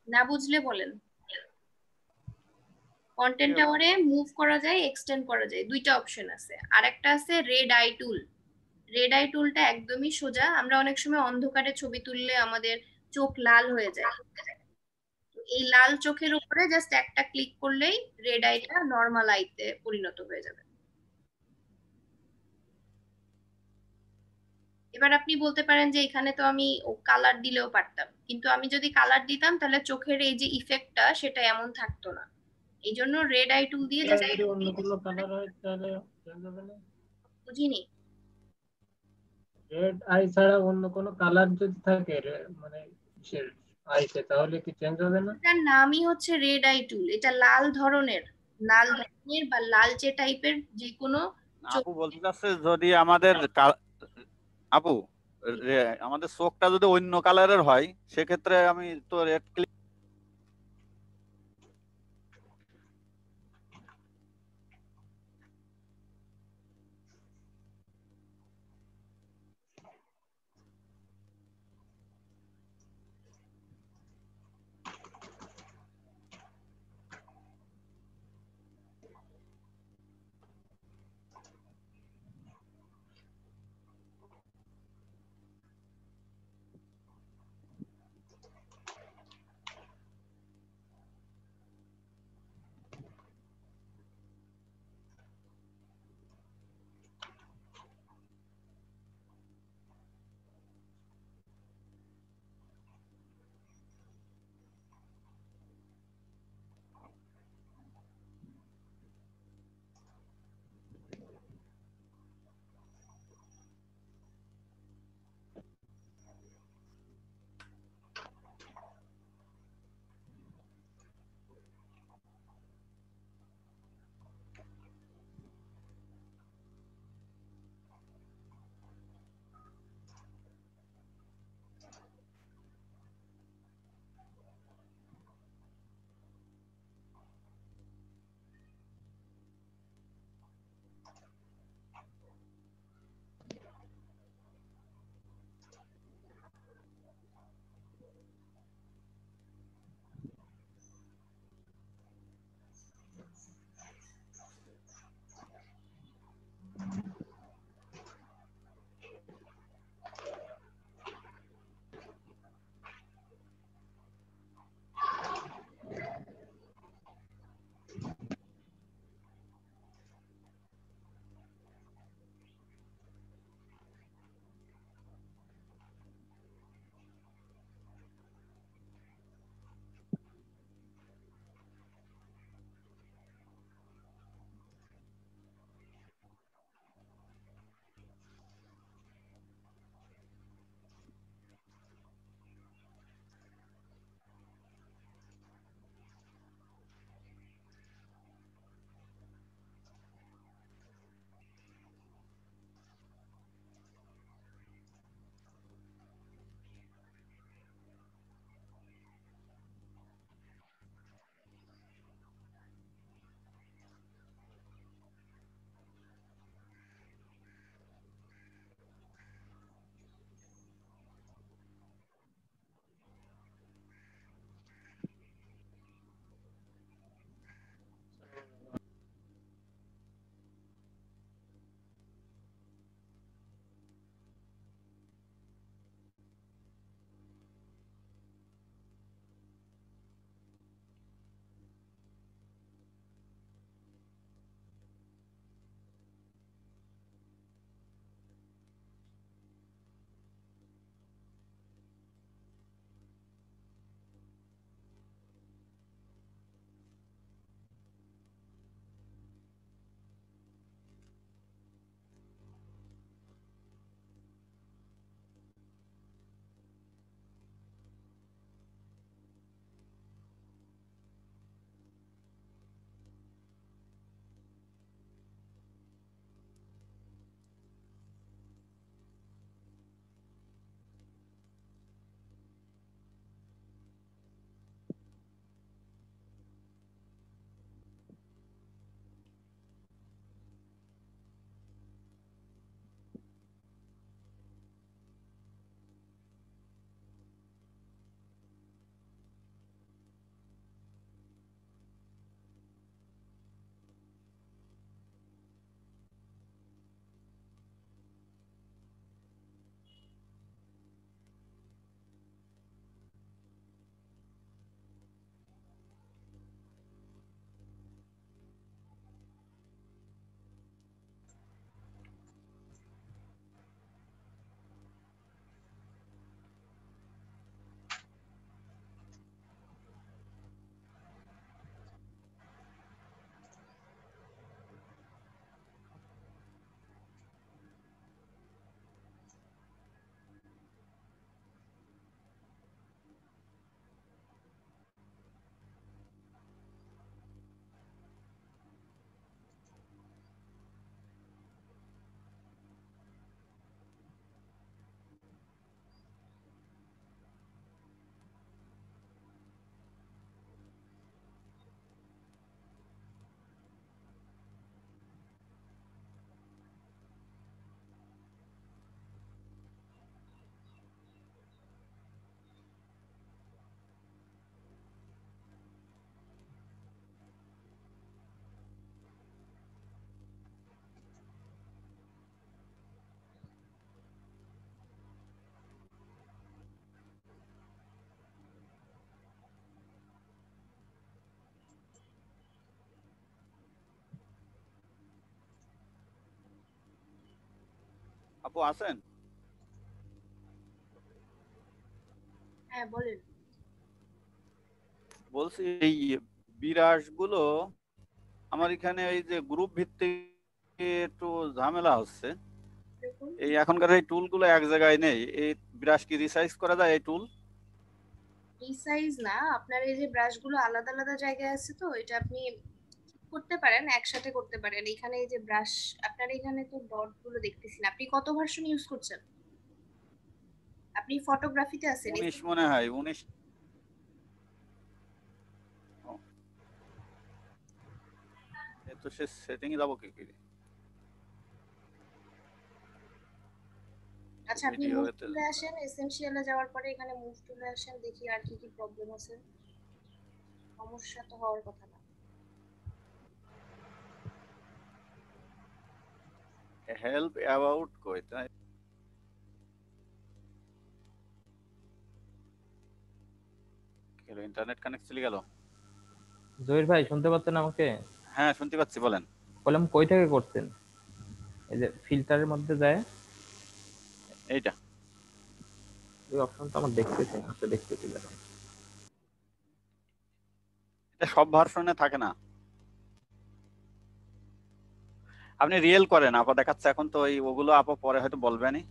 না বুঝলে বলেন। কন্টেন্ট টাওয়ারে মুভ করা যায়, এক্সটেন্ড করা যায়, দুইটা অপশন আছে। আর একটা আছে রেড আই টুল। রেড আই টুলটা একদমই সোজা। আমরা অনেক সময় অন্ধকারে ছবি তুললে আমাদের চোখ লাল হয়ে যায়, তো এই লাল চোখের উপরে জাস্ট একটা ক্লিক করলেই রেড আইটা নর্মাল আইতে পরিণত হয়ে যাবে। এবার আপনি বলতে পারেন যে এখানে তো আমি কালার দিলেও পারতাম, কিন্তু আমি যদি কালার দিতাম তাহলে চোখের এই যে ইফেক্টটা সেটা এমন থাকতো না। এই জন্য রেড আই টুল দিয়ে এটা যদি অন্য কোনো কালার হয় তাহলে চেঞ্জ হবে না? বুঝিনি। রেড আই ছাড়া অন্য কোনো কালার যদি থাকে মানে আইতে, তাহলে কি চেঞ্জ হবে না? এটার নামই হচ্ছে রেড আই টুল। এটা লাল ধরনের, লাল ধরনের বা লালচে টাইপের যে কোনো আপু বলতে চাচ্ছে যদি আমাদের আপু আমাদের চোখটা যদি অন্য কালারের হয় সেক্ষেত্রে আমি তো রেড ক্লিক আপু আছেন? হ্যাঁ বলেন। বলছি এই বিরাসগুলো আমার এখানে এই যে গ্রুপ ভিত্তিক একটু ঝামেলা হচ্ছে। দেখুন এই এখনকার এই টুলগুলো এক জায়গায় নেই। এই বিরাস কি রিসাইজ করা যায় এই টুল? রিসাইজ না, আপনার এই যে ব্রাশগুলো আলাদা আলাদা জায়গায় আছে, তো এটা আপনি করতে পারেন, একসাথে করতে পারেন। এখানে এই যে ব্রাশ, আপনার এখানে তো ডট গুলো দেখতেছি না। আপনি কত ভার্সন ইউজ করছেন? আপনি ফটোগ্রাফিতে আছেন? 19 মনে হয় 19। তো সে সেটিং এ যাবো কি করে? আচ্ছা, আপনি ভিডিও মুভ এতে টুলে আসেন, এসেনশিয়ালে যাওয়ার পরে এখানে মুভ টুলে আসেন, দেখি আর কি কি প্রবলেম আছে। সমস্যা তো হওয়ার কথা না। হেল্প অ্যাবাউট কই তাই? ইন্টারনেট কানেক্ট চলে গেল। জহির ভাই শুনতে পাচ্ছেন আমাকে? হ্যাঁ শুনতে পাচ্ছি, বলেন। বললাম কই থেকে করছেন? এই যে ফিল্টারের মধ্যে যায় এইটা ওই অপশনটা আমার দেখতেছি না, আচ্ছা দেখতেছি দাঁড়ান। এটা সব ভার্সনে থাকে না। আপনি রিয়েল করেন, আপা দেখাচ্ছে এখন তো ওই ওগুলো আপা পরে হয়তো বলবেনই।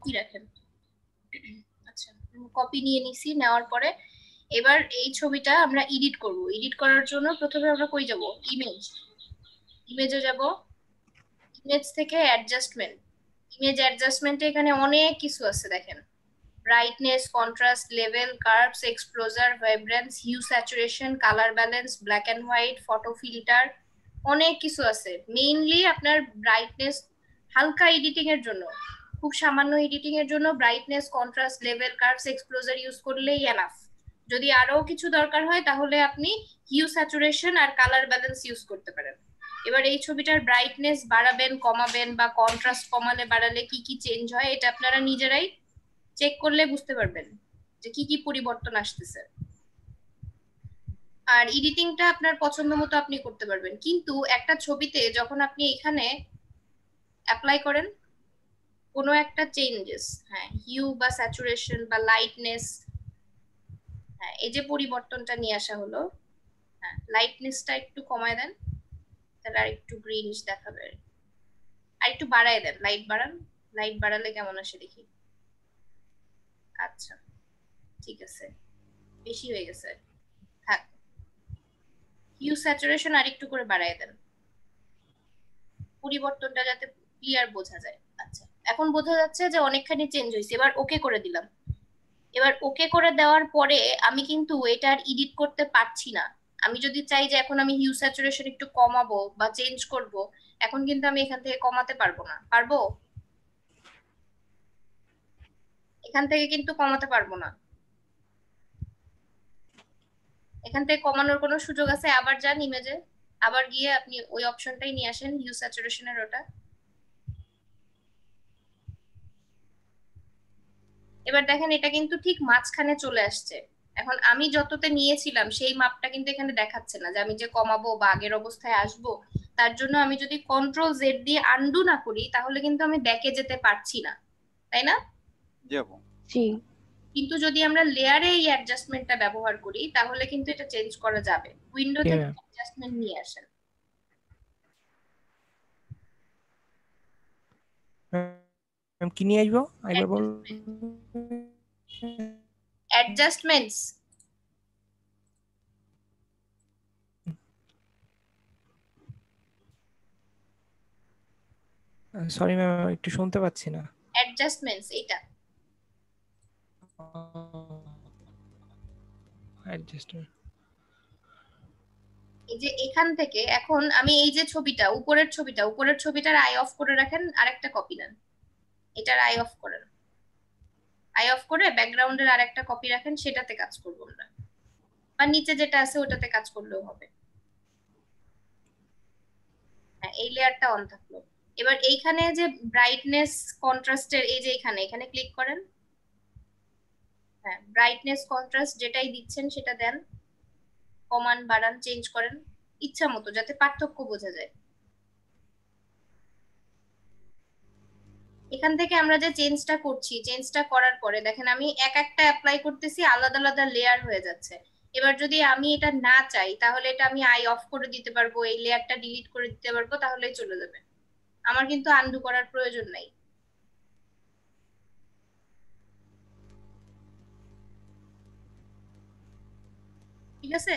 কপি রাখেন। আচ্ছা, কপি নিয়ে নিছি, নেওয়ার পরে এবার এই ছবিটা আমরা এডিট করব। এডিট করার জন্য প্রথমে আমরা কই যাব? ইমেজে যাব, ইমেজ থেকে অ্যাডজাস্টমেন্ট। ইমেজ অ্যাডজাস্টমেন্টে এখানে অনেক কিছু আছে দেখেন, brightness, contrast, level, curves, exposure, vibrance, hue, saturation, colour balance, black and white, photo filter, অনেক কিছু আছে। মেইনলি আপনার ব্রাইটনেস হালকা এডিটিং এর জন্য, খুব সামান্য এডিটিং এর জন্য brightness, contrast, level, curves, exposure use করলেই এনাফ। যদি আরো কিছু দরকার হয় তাহলে আপনি হিউ, স্যাচুরেশন আর কালার ব্যালেন্স ইউজ করতে পারেন। এবার এই ছবিটার ব্রাইটনেস বাড়াবেন কমাবেন বা কন্ট্রাস্ট কমালে বাড়ালে কি কি চেঞ্জ হয় এটা আপনারা নিজেরাই চেক করলে বুঝতে পারবেন যে কি কি পরিবর্তন আসতেছে। আর এডিটিংটা আপনার পছন্দ মতো আপনি করতে পারবেন। কিন্তু একটা ছবিতে যখন আপনি এখানে অ্যাপ্লাই করেন কোনো একটা চেঞ্জেস, হ্যাঁ, হিউ বা স্যাচুরেশন বা লাইটনেস, হ্যাঁ, এই যে পরিবর্তনটা নিয়ে আসা হলো, হ্যাঁ, লাইটনেসটা একটু কমায় দেন, তাহলে আর একটু গ্রিনিশ দেখাবে। আর একটু বাড়ায় দেন, লাইট বাড়ান, লাইট বাড়ালে কেমন আসে দেখি। আচ্ছা, ঠিক আছে, বেশি হয়ে গেছে, থাক। হিউ, স্যাচুরেশন আর একটু করে বাড়ায় দেন, পরিবর্তনটা যাতে ক্লিয়ার বোঝা যায়। আচ্ছা, এখন বোঝা যাচ্ছে যে অনেকখানি চেঞ্জ হয়েছে। এবার ওকে করে দিলাম। এবার ওকে করে দেওয়ার পরে আমি কিন্তু এটা আর এডিট করতে পারছি না। আমি যদি চাই যে এখন আমি হিউ, স্যাচুরেশন একটু কমাবো বা চেঞ্জ করব, এখন কিন্তু আমি এখান থেকে কমাতে পারবো না। পারবো? এখান থেকে কিন্তু কমাতে পারবো না। এখান থেকে কমানোর কোনো সুযোগ আছে? আবার যান ইমেজে, আবার গিয়ে আপনি ওই অপশনটাই নিয়ে আসেন, হিউ, স্যাচুরেশনের ওটা। এবার দেখেন এটা কিন্তু ঠিক মাঝখানে চলে আসছে। এখন আমি যততে নিয়েছিলাম সেই মাপটা কিন্তু এখানে দেখাচ্ছে না, যে আমি যে কমাবো বা আগের অবস্থায় আসবো। তার জন্য আমি যদি কন্ট্রোল জেড দিয়ে আনডু না করি তাহলে কিন্তু আমি ব্যাকে যেতে পারছি না, তাই না? জি আপু। জি। কিন্তু যদি আমরা লেয়ারে এই অ্যাডজাস্টমেন্টটা ব্যবহার করি তাহলে কিন্তু এটা চেঞ্জ করা যাবে। উইন্ডো থেকে অ্যাডজাস্টমেন্ট নিয়ে আসেন। কি নিয়ে আসবো একবার বল। অ্যাডজাস্টমেন্টস। সরি ম্যাম, একটু শুনতে পাচ্ছি না। অ্যাডজাস্টমেন্টস এইটা। অ্যাডজাস্টমেন্ট। এই যে এখান থেকে এখন আমি এই যে ছবিটা, উপরের ছবিটার আই অফ করে রাখেন, আরেকটা কপি নেন, এটার আই অফ করেন, আই অফ করে ব্যাকগ্রাউন্ডের আরেকটা কপি রাখেন, সেটাতে কাজ করবো আমরা, বা নিচে যেটা আছে ওটাতে কাজ করলেও হবে। হ্যাঁ, এই লেয়ারটা অন থাকলো। এবার এইখানে যে ব্রাইটনেস কন্ট্রাস্টের এই যে এখানে এখানে ক্লিক করেন। হ্যাঁ, ব্রাইটনেস কন্ট্রাস্ট যেটাই দিচ্ছেন সেটা দেন, কমান বাড়ান চেঞ্জ করেন ইচ্ছা মতো যাতে পার্থক্য বোঝা যায়। এখান থেকে আমরা যে চেঞ্জটা করছি, চেঞ্জটা করার পরে দেখেন আমি এক একটা অ্যাপ্লাই করতেছি, আলাদা আলাদা লেয়ার হয়ে যাচ্ছে। এবার যদি আমি এটা না চাই তাহলে এটা আমি আই অফ করে দিতে পারবো, এই লেয়ারটা ডিলিট করে দিতে পারবো, তাহলেই চলে যাবে। আমার কিন্তু আনডু করার প্রয়োজন নাই। ঠিক আছে,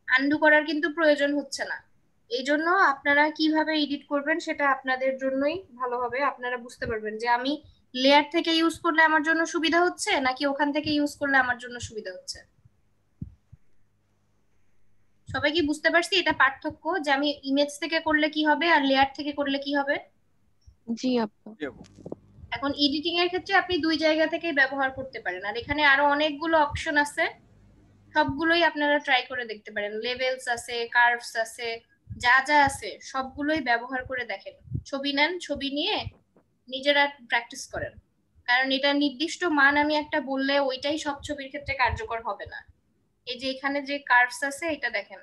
আনডু করার কিন্তু প্রয়োজন হচ্ছে না। এই জন্য আপনারা কিভাবে এডিট করবেন সেটা আপনাদের জন্যই ভালো হবে। আপনারা বুঝতে পারবেন যে আমি লেয়ার থেকে ইউজ করলে আমার জন্য সুবিধা হচ্ছে নাকি ওখান থেকে ইউজ করলে আমার জন্য সুবিধা হচ্ছে। সবাই কি বুঝতে পারছি এটা পার্থক্য, যে আমি ইমেজ থেকে করলে কি হবে আর লেয়ার থেকে করলে কি হবে? জি আপু। জি আপু। এখন এডিটিং এর ক্ষেত্রে আপনি দুই জায়গা থেকেই ব্যবহার করতে পারেন, আর এখানে আরো অনেকগুলো অপশন আছে, সবগুলোই আপনারা ট্রাই করে দেখতে পারেন। লেভেলস আছে, কার্ভস আছে, যা যা আছে সবগুলোই ব্যবহার করে দেখেন। ছবি নেন, ছবি নিয়ে নিজেরা প্র্যাকটিস করেন, কারণ এটা নির্দিষ্ট মান আমি একটা বললে ওইটাই সব ছবির ক্ষেত্রে কার্যকর হবে না। এই যে এখানে যে কার্ভস আছে এটা দেখেন,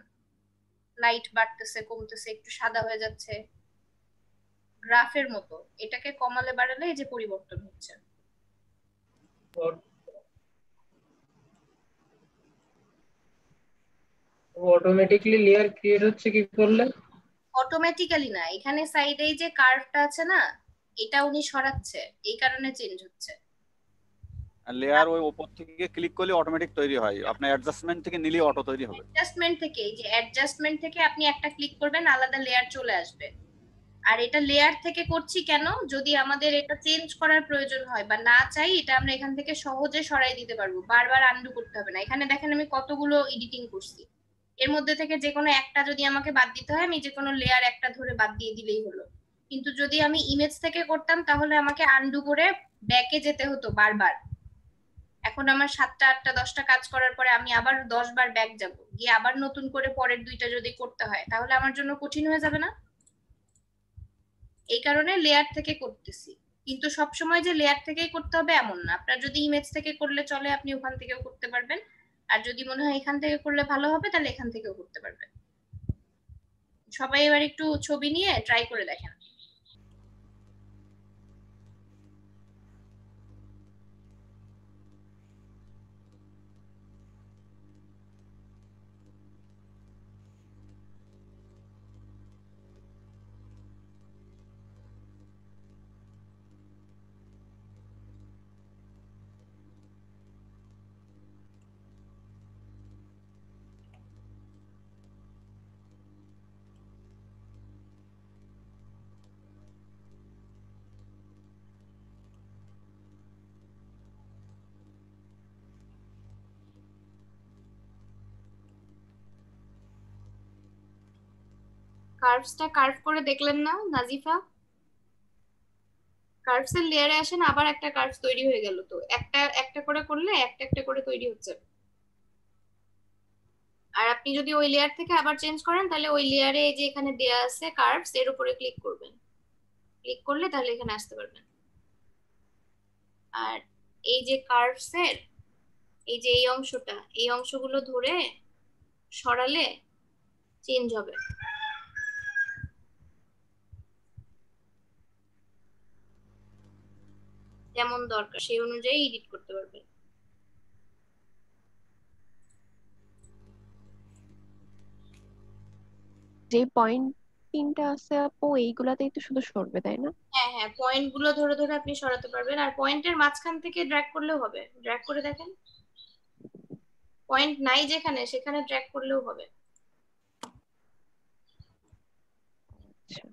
লাইট বাড়তেছে কমতেছে, একটু সাদা হয়ে যাচ্ছে, গ্রাফের মতো। এটাকে কমালে বাড়ালে এই যে পরিবর্তন হচ্ছে। অটোমেটিকলি লেয়ার ক্রিয়েট হচ্ছে কি করলে? অটোমেটিক্যালি না, এখানে সাইডে যে কার্ভটা আছে না, এটা উনি সরাচ্ছে, এই কারণে চেঞ্জ হচ্ছে। লেয়ার ওই উপর থেকে ক্লিক করলে অটোমেটিক তৈরি হয়, আপনার অ্যাডজাস্টমেন্ট থেকে নিলে অটো তৈরি হবে। অ্যাডজাস্টমেন্ট থেকে, এই যে অ্যাডজাস্টমেন্ট থেকে আপনি একটা ক্লিক করবেন, আলাদা লেয়ার চলে আসবে। আর এটা লেয়ার থেকে করছি কেন, যদি আমাদের এটা চেঞ্জ করার প্রয়োজন হয় বা না চাই, এটা আমরা এখান থেকে সহজে সরাই দিতে পারবো, বারবার আনডু করতে হবে না। এখানে দেখেন আমি কতগুলো এডিটিং করছি, এর মধ্যে থেকে যে কোনো একটা যদি আমাকে বাদ দিতে হয়, আমি যে কোনো লেয়ার একটা ধরে বাদ দিয়ে দিলেই হলো। কিন্তু যদি আমি ইমেজ থেকে করতাম তাহলে আমাকে আনডু করে ব্যাকে যেতে হতো বারবার। এখন আমার 7টা 8টা 10টা কাজ করার পরে আমি আবার 10 বার ব্যাক যাব, গিয়ে আবার নতুন করে পরের দুইটা যদি করতে হয় তাহলে আমার জন্য কঠিন হয়ে যাবে না? এই কারণে লেয়ার থেকে করতেছি। কিন্তু সবসময় যে লেয়ার থেকেই করতে হবে এমন না, আপনার যদি ইমেজ থেকে করলে চলে আপনি ওখান থেকেও করতে পারবেন, আর যদি মনে হয় এখান থেকে করলে ভালো হবে তাহলে এখান থেকেও করতে পারবেন। সবাই এবার একটু ছবি নিয়ে ট্রাই করে দেখেন। কার্ভসটা কার্ভ করে দেখলেন না নাজিফা? কার্ভস এর লেয়ারে আসেন, আবার একটা কার্ভস তৈরি হয়ে গেল। তো একটা একটা করে করলে একটা একটা করে তৈরি হচ্ছে। আর আপনি যদি ওই লেয়ার থেকে আবার চেঞ্জ করেন তাহলে ওই লেয়ারে এই যে এখানে দেয়া আছে কার্ভস, এর উপরে ক্লিক করবেন, ক্লিক করলে তাহলে এখানে আসতে পারবেন। আর এই যে কার্ভস এর এই যে এই অংশটা, এই অংশগুলো ধরে সরালে চেঞ্জ হবে। যেমন দরকার সেই অনুযায়ী এডিট করতে পারবেন। যে পয়েন্ট তিনটা আছে আপু, এইগুলাতেই তো শুধু সরবে তাই না? হ্যাঁ হ্যাঁ, পয়েন্ট গুলো ধরে ধরে আপনি সরাতে পারবেন, আর পয়েন্টের মাঝখান থেকে ড্র্যাগ করলেও হবে। ড্র্যাগ করে দেখেন, পয়েন্ট নাই যেখানে সেখানে ড্র্যাগ করলেও হবে। আচ্ছা,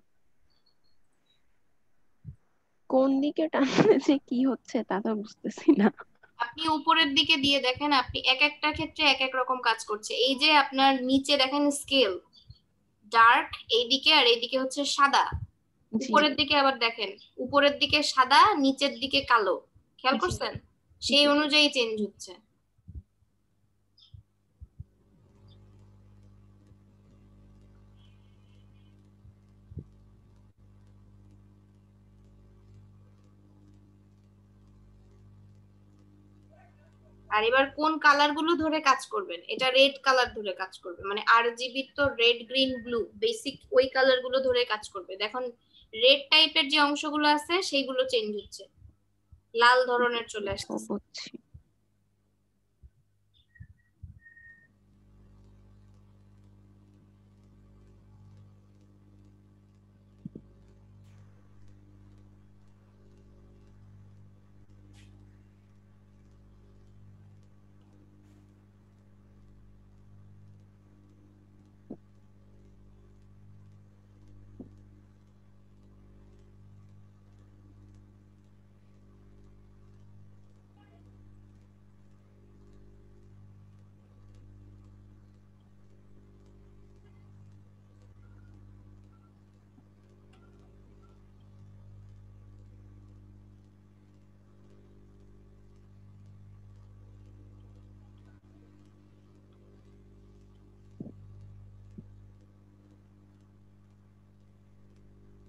কোন দিকে টানলে যে কি হচ্ছে তা তো বুঝতেছি না। আপনি উপরের দিকে দিয়ে দেখেন, আপনি এক একটা ক্ষেত্রে এক এক রকম কাজ করছে। এই যে আপনার নিচে দেখেন স্কেল ডার্ক এইদিকে, আর এইদিকে হচ্ছে সাদা। জি উপরের দিকে আবার দেখেন, উপরের দিকে সাদা, নিচের দিকে কালো। খেয়াল জি করছেন? সেই জি। অনুযায়ী চেঞ্জ হচ্ছে। আর এবার কোন কালার গুলো ধরে কাজ করবেন, এটা রেড কালার ধরে কাজ করবে, মানে আরজিবি তো রেড গ্রিন ব্লু বেসিক, ওই কালার গুলো ধরে কাজ করবে। দেখুন রেড টাইপের যে অংশগুলো আছে সেইগুলো চেঞ্জ হচ্ছে, লাল ধরনের চলে আচ্ছা, আসছে। বুঝছি।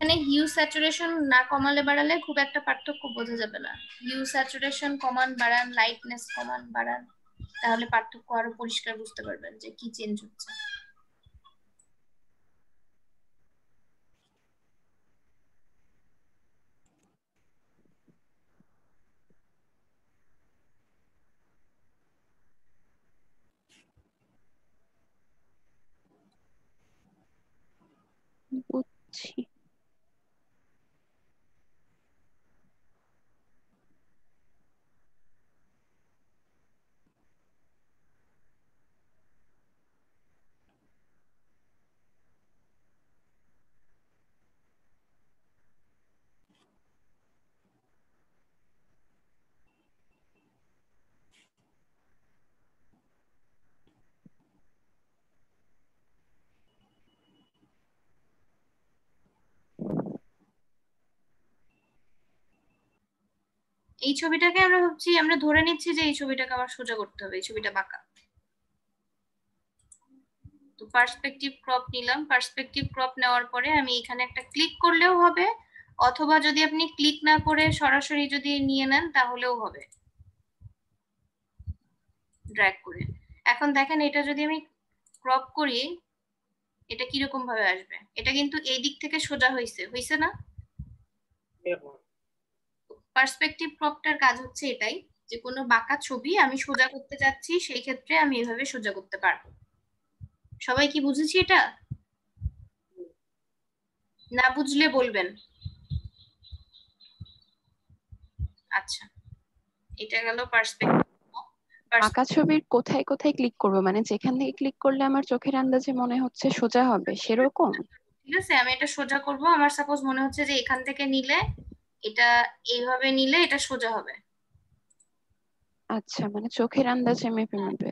মানে হিউ স্যাচুরেশন না কমালে বাড়ালে খুব একটা পার্থক্য বোঝা যাবে না। হিউ স্যাচুরেশন কমান বাড়ান, লাইটনেস কমান বাড়ান, তাহলে পার্থক্য আরো পরিষ্কার বুঝতে পারবেন যে কি চেঞ্জ হচ্ছে। বুঝছি। এই ছবিটাকে আমরা ভাবছি, আমরা ধরে নিচ্ছি যে এই ছবিটাকে আমার সোজা করতে হবে, এই ছবিটা বাঁকা। তো পার্সপেক্টিভ ক্রপ নিলাম। পার্সপেক্টিভ ক্রপ নেওয়ার পরে আমি এখানে একটা ক্লিক করলেও হবে, অথবা যদি আপনি ক্লিক না করে সরাসরি যদি নিয়ে নেন তাহলেও হবে, ড্র্যাগ করে। এখন দেখেন এটা যদি আমি ক্রপ করি এটা কিরকম ভাবে আসবে। এটা কিন্তু এই দিক থেকে সোজা হয়েছে না? পার্সপেক্টিভ ক্রপটার কাজ হচ্ছে এটাই, যে কোনো বাঁকা ছবি আমি সোজা করতে যাচ্ছি, সেই ক্ষেত্রে আমি এভাবে সোজা করতে পারবো। সবাই কি বুঝেছি এটা? না বুঝলে বলবেন। আচ্ছা, এটা গেল পার্সপেক্টিভ। আঁকা ছবির কোথায় কোথায় ক্লিক করবো, মানে যেখান থেকে ক্লিক করলে আমার চোখের আন্দাজে মনে হচ্ছে সোজা হবে সেরকম? ঠিক আছে, আমি এটা সোজা করব। আমার সাপোজ মনে হচ্ছে যে এখান থেকে নিলে এটা, এইভাবে নিলে এটা সোজা হবে। আচ্ছা, মানে চোখের আন্দাজে মেপে মেপে।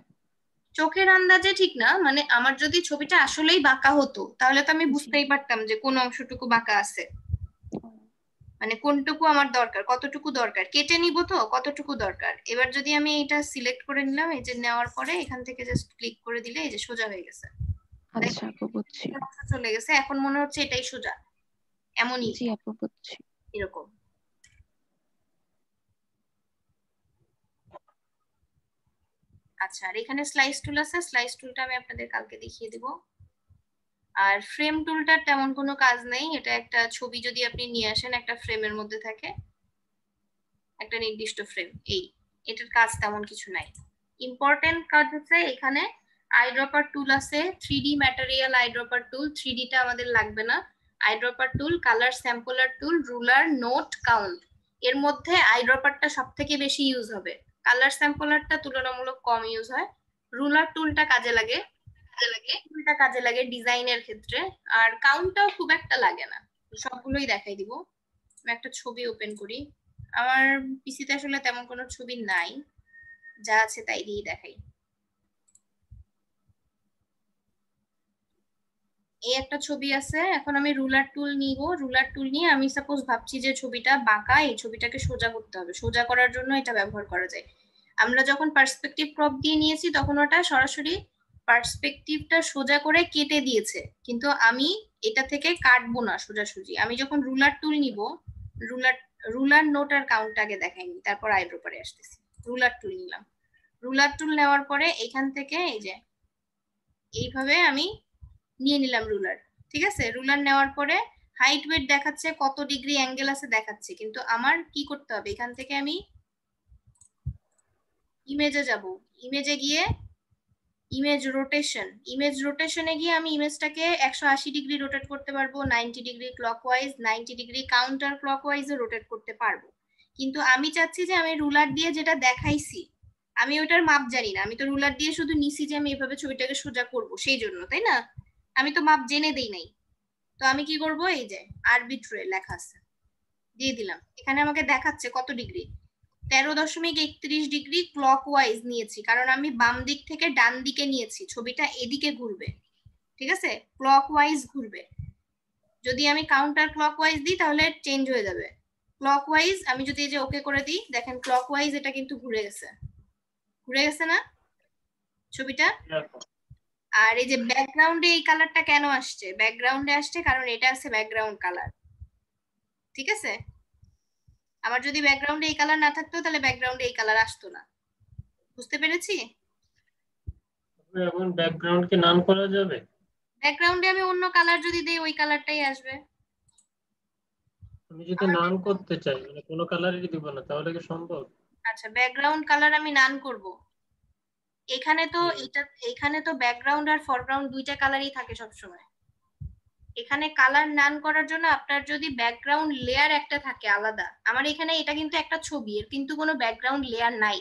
চোখের আন্দাজে ঠিক না, মানে আমার যদি ছবিটা আসলেই বাঁকা হতো তাহলে তো আমি বুঝতেই পারতাম যে কোন অংশটুকু বাঁকা আছে, মানে কোনটুকু আমার দরকার, কতটুকু দরকার, কেটে নিব তো কতটুকু দরকার। এবার যদি আমি এটা সিলেক্ট করে নিলাম, এই যে নেওয়ার পরে এখান থেকে জাস্ট ক্লিক করে দিলে এই যে সোজা হয়ে গেছে। আচ্ছা আপু বুঝছি। চলে গেছে, এখন মনে হচ্ছে এটাই সোজা, এমনই জি আপু বুঝছি। এরকম। আচ্ছা, আর এখানে স্লাইস টুল আছে, স্লাইস টুলটা আমি আপনাদের কালকে দেখিয়ে দিব। আর ফ্রেম টুলটার তেমন কোনো কাজ নেই, এটা একটা ছবি যদি আপনি নিয়ে আসেন একটা ফ্রেমের মধ্যে থাকে, একটা নির্দিষ্ট ফ্রেম, এটার কাজ তেমন কিছু নাই। ইম্পর্টেন্ট কাজ হচ্ছে এখানে আইড্রপার টুল আছে, 3D ম্যাটেরিয়াল আইড্রপার টুল। 3D টা আমাদের লাগবে না। আইড্রপার টুল, কালার স্যাম্পলার টুল, রুলার, নোট, কাউন্ট। এর মধ্যে আইড্রপারটা সব থেকে বেশি ইউজ হবে, কালার স্যাম্পলারটা তুলনামূলক কম ইউজ হয়। রুলার টুলটা কাজে লাগে ডিজাইনের ক্ষেত্রে, আর কাউন্টটাও খুব একটা লাগে না। সবগুলোই দেখাই দিব। আমি একটা ছবি ওপেন করি, আমার পিসিতে আসলে তেমন কোনো ছবি নাই, যা আছে তাই দিয়ে দেখাই। এই একটা ছবি আছে, এখন আমি রুলার টুল নিব। রুলার টুল নিয়ে আমি সাপোজ ভাবছি যে ছবিটা বাঁকা, এই ছবিটাকে সোজা করতে হবে। সোজা করার জন্য এটা ব্যবহার করা যায়। আমরা যখন পার্সপেক্টিভ ক্রপ দিয়ে নিয়েছি তখন ওটা সরাসরি পার্সপেক্টিভটা সোজা করে কেটে দিয়েছে, কিন্তু আমি এটা থেকে কাটবো না সোজাসুজি। আমি যখন রুলার টুল নিব, রুলার নোট আর কাউন্ট আগে দেখাইনি, তারপর আইড্রপারে আসতেছি। রুলার টুল নিলাম। রুলার টুল নেওয়ার পরে এখান থেকে এই যে এইভাবে আমি নিয়ে নিলাম রুলার। ঠিক আছে, রুলার নেওয়ার পরে হাইট ওয়েট দেখাচ্ছে, কত ডিগ্রি অ্যাঙ্গেল আছে দেখাচ্ছে, কিন্তু আমার কি করতে হবে, এখান থেকে আমি ইমেজে যাব। ইমেজে গিয়ে ইমেজ রোটেশনে গিয়ে আমি ইমেজটাকে 180 ডিগ্রি রোটেট করতে পারবো, 90 ডিগ্রি ক্লকওয়াইজ, 90 ডিগ্রি কাউন্টার ক্লকওয়াইজও রোটেট করতে পারবো। কিন্তু আমি চাচ্ছি যে আমি রুলার দিয়ে যেটা দেখাইছি, আমি ওটার মাপ জানি না। আমি তো রুলার দিয়ে শুধু নিছি যে আমি এভাবে ছবিটাকে সোজা করব, সেই জন্য, তাই না? আমি তো মাপ জেনে দেই নাই। তো আমি কি করব, এই যে আরবিট্রে লেখা আছে, দিয়ে দিলাম। এখানে আমাকে দেখাচ্ছে কত ডিগ্রি, 13.31 ডিগ্রি ক্লকওয়াইজ নিয়েছি, কারণ আমি বাম দিক থেকে ডান দিকে নিয়েছি, ছবিটা এদিকে ঘুরবে। ঠিক আছে, ক্লকওয়াইজ ঘুরবে। যদি আমি কাউন্টার ক্লকওয়াইজ দিই তাহলে চেঞ্জ হয়ে যাবে। ক্লকওয়াইজ আমি যদি এই যে ওকে করে দিই, দেখেন ক্লকওয়াইজ এটা কিন্তু ঘুরে গেছে না ছবিটা? আর এই যে ব্যাকগ্রাউন্ডে এই কালারটা কেন আসছে, ব্যাকগ্রাউন্ডে আসছে কারণ এটা আছে ব্যাকগ্রাউন্ড কালার। ঠিক আছে, আমার যদি ব্যাকগ্রাউন্ডে এই কালার না থাকতো তাহলে ব্যাকগ্রাউন্ডে এই কালার আসতো না। বুঝতে পেরেছি? এখন ব্যাকগ্রাউন্ড কি নাম করা যাবে? ব্যাকগ্রাউন্ডে আমি অন্য কালার যদি দেই ওই কালারটাই আসবে। আমি যদি নাম করতে চাই, মানে কোনো কালারই দিব না, তাহলে কি সম্ভব? আচ্ছা, ব্যাকগ্রাউন্ড কালার আমি নান করব। এখানে তো ব্যাকগ্রাউন্ড আর ফরগ্রাউন্ড দুইটা কালারই থাকে সব সময়। এখানে কালার নান করার জন্য আপনার যদি ব্যাকগ্রাউন্ড লেয়ার একটা থাকে আলাদা, আমার এখানে এটা কিন্তু একটা ছবি, এর কিন্তু কোনো ব্যাকগ্রাউন্ড লেয়ার নাই।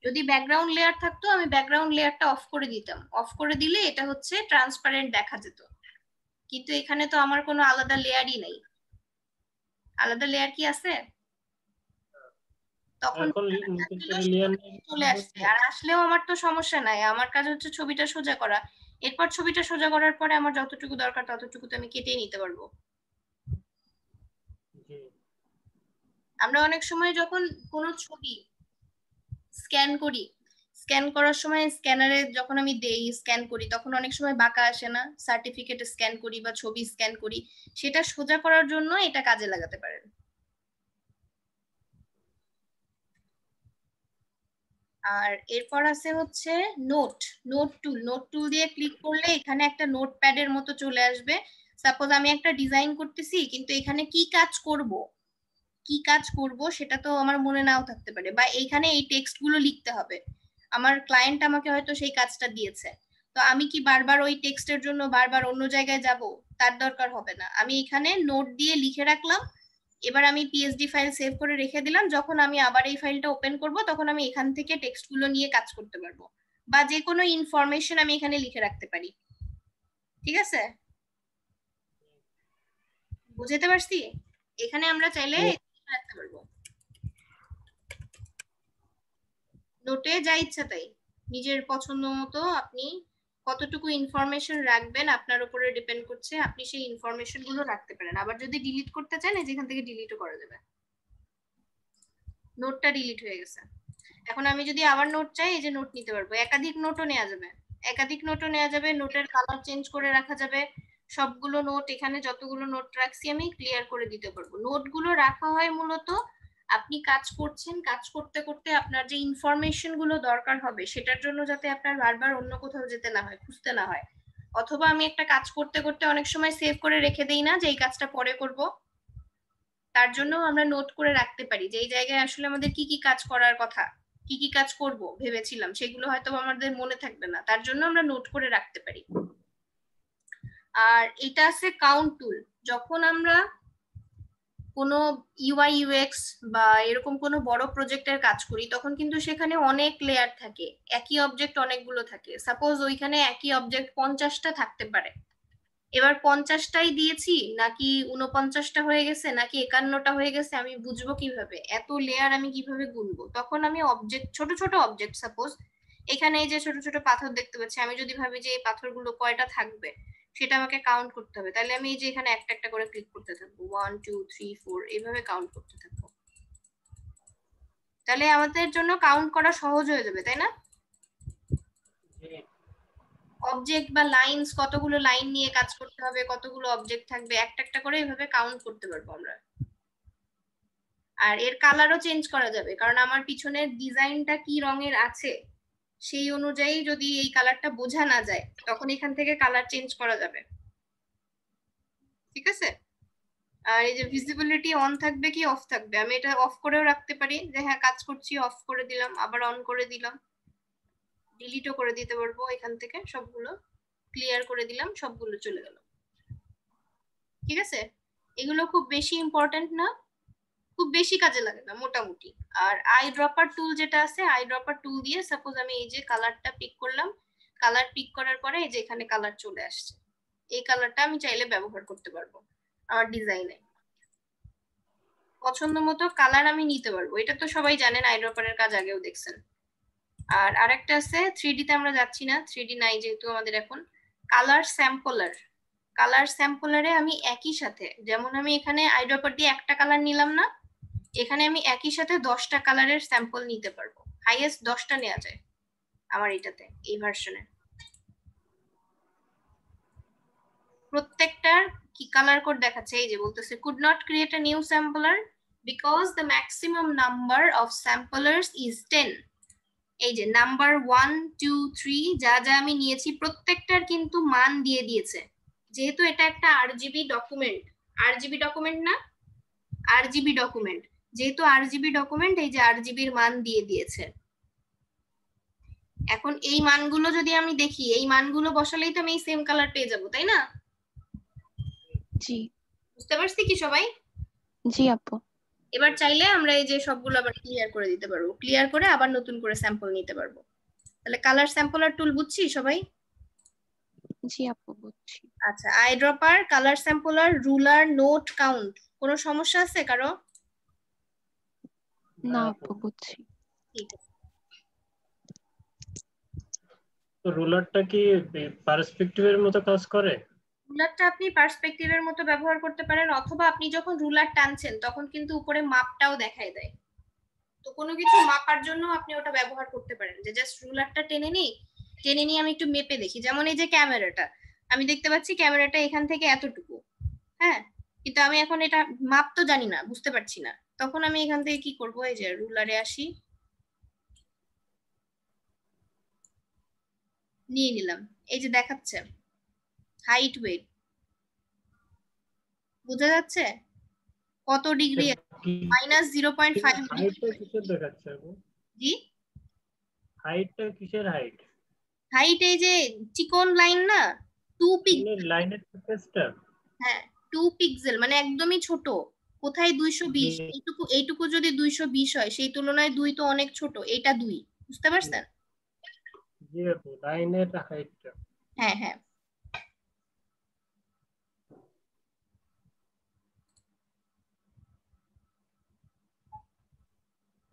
যদি ব্যাকগ্রাউন্ড লেয়ার থাকতো আমি ব্যাকগ্রাউন্ড লেয়ারটা অফ করে দিতাম, অফ করে দিলে এটা হচ্ছে ট্রান্সপারেন্ট দেখা যেত। কিন্তু এখানে তো আমার কোনো আলাদা লেয়ারই নাই। আলাদা লেয়ার কি আছে? তখন চলে আসছে, আর আসলেও আমার তো সমস্যা নাই, আমার কাজ হচ্ছে ছবিটা সোজা করা। এরপর ছবিটা সোজা করার পরে আমার যতটুকু দরকার ততটুকু তো আমি কেটে নিতে পারবো। আমরা অনেক সময় যখন কোনো ছবি স্ক্যান করি, স্ক্যান করার সময় স্ক্যানারে যখন আমি দেই স্ক্যান করি তখন অনেক সময় বাঁকা আসে না, সার্টিফিকেট স্ক্যান করি বা ছবি স্ক্যান করি, সেটা সোজা করার জন্য এটা কাজে লাগাতে পারেন। আর এরপর আছে হচ্ছে নোট নোট টুল দিয়ে ক্লিক করলে এখানে একটা নোটপ্যাডের মতো চলে আসবে। সাপোজ আমি একটা ডিজাইন করতেছি কিন্তু এখানে কি কাজ করব সেটা তো আমার মনে নাও থাকতে পারে, বা এইখানে এই টেক্সট গুলো লিখতে হবে, আমার ক্লায়েন্ট আমাকে হয়তো সেই কাজটা দিয়েছে, তো আমি কি বারবার ওই টেক্সটের জন্য বারবার অন্য জায়গায় যাব, তার দরকার হবে না। আমি এখানে নোট দিয়ে লিখে রাখলাম, এবার আমি পিএসডি ফাইল সেভ করে রেখে দিলাম, যখন আমি আবার এই ফাইলটা ওপেন করব তখন আমি এখান থেকে টেক্সট গুলো নিয়ে কাজ করতে পারবো, বা যে কোনো ইনফরমেশন আমি এখানে লিখে রাখতে পারি। ঠিক আছে, বুঝতে পারছি? এখানে আমরা চাইলে লিখে রাখতে পারবো নোটে যা ইচ্ছা তাই, নিজের পছন্দ মতো আপনি কতটুকু ইনফরমেশন রাখবেন আপনার উপরে ডিপেন্ড করছে, আপনি সেই ইনফরমেশন গুলো রাখতে পারেন। আবার যদি ডিলিট করতে চান এই যেখান থেকে ডিলিটও করা যাবে। নোটটা ডিলিট হয়ে গেছে, এখন আমি যদি আবার নোট চাই এই যে নোট নিতে পারবো, একাধিক নোটও নেওয়া যাবে, নোটের কালার চেঞ্জ করে রাখা যাবে, সবগুলো নোট এখানে যতগুলো নোট রাখছি আমি ক্লিয়ার করে দিতে পারবো। নোটগুলো রাখা হয় মূলত আপনি কাজ করছেন, কাজ করতে করতে আপনার যে ইনফরমেশন গুলো দরকার হবে সেটার জন্য যাতে আপনার বারবার অন্য কোথাও যেতে না হয়, খুঁজতে না হয়। অথবা আমি একটা কাজ করতে করতে অনেক সময় সেভ করে রেখে দেই না যে এই কাজটা পরে করব, তার জন্য আমরা নোট করে রাখতে পারি যে এই জায়গায় আসলে আমাদের কি কি কাজ করার কথা, কি কি কাজ করব ভেবেছিলাম সেগুলো হয়তো আমাদের মনে থাকবে না, তার জন্য আমরা নোট করে রাখতে পারি। আর এটা আছে কাউন্ট টুল। যখন আমরা কোনো ইউআই ইউএক্স বা এরকম কোনো বড় প্রজেক্টের কাজ করি তখন কিন্তু সেখানে অনেক লেয়ার থাকে, একই অবজেক্ট অনেকগুলো থাকে, সাপোজ ওইখানে একই অবজেক্ট 50টা থাকতে পারে। এবার 50টাই দিয়েছি নাকি 49টা হয়ে গেছে নাকি 51টা হয়ে গেছে আমি বুঝবো কিভাবে, এত লেয়ার আমি কিভাবে গুনবো? তখন আমি অবজেক্ট, ছোট ছোট অবজেক্ট, সাপোজ এখানে এই যে ছোট ছোট পাথর দেখতে পাচ্ছি, আমি যদি ভাবি যে এই পাথরগুলো কয়টা থাকবে সেটা আমাকে কাউন্ট করতে হবে, তাহলে আমি এই যে এখানে একটা একটা করে ক্লিক করতে থাকবো, 1 2 3 4 এইভাবে কাউন্ট করতে থাকবো, তাহলে আমাদের জন্য কাউন্ট করা সহজ হয়ে যাবে, তাই না? অবজেক্ট বা লাইনস, কতগুলো লাইন নিয়ে কাজ করতে হবে, কতগুলো অবজেক্ট থাকবে, একটা একটা করে এইভাবে কাউন্ট করতে পারবো আমরা। আর এর কালারও চেঞ্জ করা যাবে, কারণ আমার পিছনের ডিজাইনটা কি রঙের আছে সেই অনুযায়ী যদি এই কালারটা বোঝা না যায় তখন এখান থেকে কালার চেঞ্জ করা যাবে। ঠিক আছে, আর এই যে ভিজিবিলিটি অন থাকবে কি অফ থাকবে, আমি এটা অফ করেও রাখতে পারি যে হ্যাঁ কাজ করছি, অফ করে দিলাম, আবার অন করে দিলাম, ডিলিটও করে দিতে পারবো, এখান থেকে সবগুলো ক্লিয়ার করে দিলাম, সবগুলো চলে গেল। ঠিক আছে, এগুলো খুব বেশি ইম্পর্টেন্ট না, খুব বেশি কাজে লাগে না মোটামুটি। আর আই ড্রপার টুল যেটা আছে, আই ড্রপার টুল দিয়ে সাপোজ আমি এই যে কালারটা পিক করলাম, কালার পিক করার পরে এই যে এখানে কালার চলে আসছে, এই কালারটা আমি চাইলে ব্যবহার করতে পারবো আমার ডিজাইনে, পছন্দ মতো কালার আমি নিতে পারবো। এটা তো সবাই জানেন, আই ড্রপারের কাজ আগেও দেখছেন। আর আরেকটা আছে, 3D তে আমরা যাচ্ছি না, 3D নাই যেহেতু আমাদের এখন, কালার স্যাম্পলার। কালার স্যাম্পলারে আমি একই সাথে, যেমন আমি এখানে আই ড্রপার দিয়ে একটা কালার নিলাম না, এখানে আমি একই সাথে 10টা কালারের স্যাম্পল নিতে পারবো, হাইয়েস্ট 10টা নেওয়া যায় আমার এটাতে, এই ভার্সনে। প্রত্যেকটার কি কালার কোড দেখাচ্ছে, এই যে বলতেছে could not create a new sampler because the maximum number of samplers is 10। এই যে নাম্বার 1 2 3 যা যা আমি নিয়েছি প্রত্যেকটার কিন্তু মান দিয়ে দিয়েছে, যেহেতু এটা একটা আরজিবি ডকুমেন্ট, আরজিবি ডকুমেন্ট না, আরজিবি ডকুমেন্ট, যেহেতু আরজিবি ডকুমেন্ট এই যে আরজিবির মান দিয়ে দিয়েছে। এখন এই মানগুলো যদি আমি দেখি, এই মানগুলো বসালেই তো আমি এই সেম কালার পেয়ে যাবো, তাই না? জি বুঝতে পারছি কি সবাই? জি আপু। এবার চাইলে আমরা এই যে সবগুলো আবার ক্লিয়ার করে দিতে পারবো, ক্লিয়ার করে আবার নতুন করে স্যাম্পল নিতে পারবো। তাহলে কালার স্যাম্পলার টুল বুঝছি সবাই? জি আপু বুঝছি। আচ্ছা, I dropper, colour sampler, ruler, note, count, কোনো সমস্যা আছে কারো? না আপু বুঝছি। ঠিক আছে। তো রুলারটা কি পার্সপেক্টিভের মতো কাজ করে? রুলারটা আপনি পার্সপেক্টিভের মতো ব্যবহার করতে পারেন, অথবা আপনি যখন রুলার টানছেন তখন কিন্তু উপরে মাপটাও দেখায় দেয়। তো কোনো কিছু মাপার জন্য আপনি ওটা ব্যবহার করতে পারেন, যে জাস্ট রুলারটা টেনে নিয়ে আমি একটু মেপে দেখি। যেমন এই যে ক্যামেরাটা, আমি দেখতে পাচ্ছি ক্যামেরাটা এখান থেকে এতটুকু, হ্যাঁ, কিন্তু আমি এখন এটা মাপ তো জানি না, বুঝতে পারছি না, তখন আমি এখান থেকে কি করব, এই যে রুলারে আসি, নিয়ে নিলাম, এই যে দেখাচ্ছে হাইট ওয়েট, বোঝা যাচ্ছে কত ডিগ্রি, -0.5 হাইটটা কিসের দেখাচ্ছে আপু? জি, হাইটটা কিসের হাইট? হাইট এই যে চিকন লাইন না, 2 পিক্সেল, লাইনের সারফেসটা? হ্যাঁ 2 পিক্সেল, মানে একদমই ছোট। কোথায় 220, এইটুকু যদি 220 হয় সেই তুলনায় 2 তো অনেক ছোট, এটা 2, বুঝতে পারছেন? জি আপু, লাইনের হাইটটা। হ্যাঁ হ্যাঁ।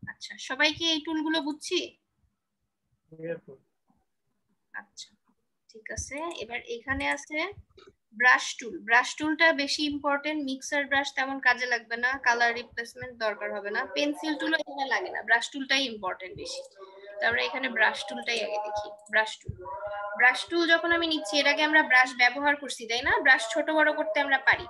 আচ্ছা, সবাই কি এই টুলগুলো বুঝছি? জি আপু। আচ্ছা ঠিক আছে, এবার এখানে আছে ব্রাশ টুল। ব্রাশ টুলটা বেশি ইম্পর্টেন্ট, মিক্সার ব্রাশ তেমন কাজে লাগবে না, কালার রিপ্লেসমেন্ট দরকার হবে না, পেন্সিল টুলও এখানে লাগে না, ব্রাশ টুলটাই ইম্পর্টেন্ট বেশি। তো আমরা এখানে ব্রাশ টুলটাই আগে দেখি। ব্রাশ টুল যখন আমি নিচ্ছি, এর আগে আমরা ব্রাশ ব্যবহার করছি তাই না, ব্রাশ ছোট বড় করতে আমরা পারি,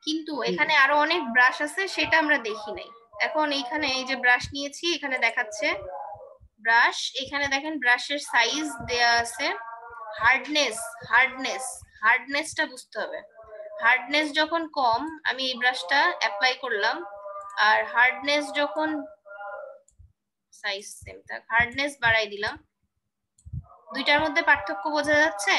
কিন্তু এখানে আরো অনেক ব্রাশ আছে সেটা আমরা দেখি নাই। এখন এইখানে এই যে ব্রাশ নিয়েছি, এখানে দেখাচ্ছে ব্রাশ, এখানে দেখেন ব্রাশের সাইজ দেয়া আছে, হার্ডনেসটা বুঝতে হবে। হার্ডনেস যখন কম, আমি এই ব্রাশটা অ্যাপ্লাই করলাম, আর হার্ডনেস যখন সাইজ সেম থাক, হার্ডনেস বাড়াই দিলাম, দুইটার মধ্যে পার্থক্য বোঝা যাচ্ছে?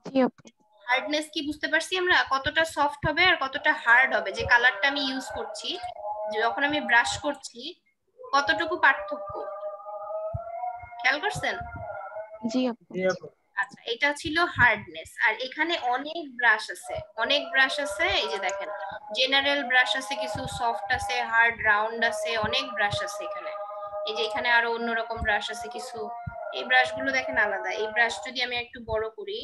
জি আপু। হার্ডনেস কি বুঝতে পারছি আমরা, কতটা সফট হবে আর কতটা হার্ড হবে, যে কালারটা আমি ইউজ করছি, যখন আমি ব্রাশ করছি কতটুকু পার্থক্য, খেয়াল করছেন? জি আপু। জি আপু। আচ্ছা, এটা ছিল হার্ডনেস। আর এখানে অনেক ব্রাশ আছে, এই যে দেখেন জেনারেল ব্রাশ আছে, কিছু সফট আছে, হার্ড, রাউন্ড আছে, অনেক ব্রাশ আছে এখানে। এই যে এখানে আরো অন্যরকম ব্রাশ আছে কিছু, এই ব্রাশগুলো দেখেন আলাদা। এই ব্রাশ যদি আমি একটু বড় করি,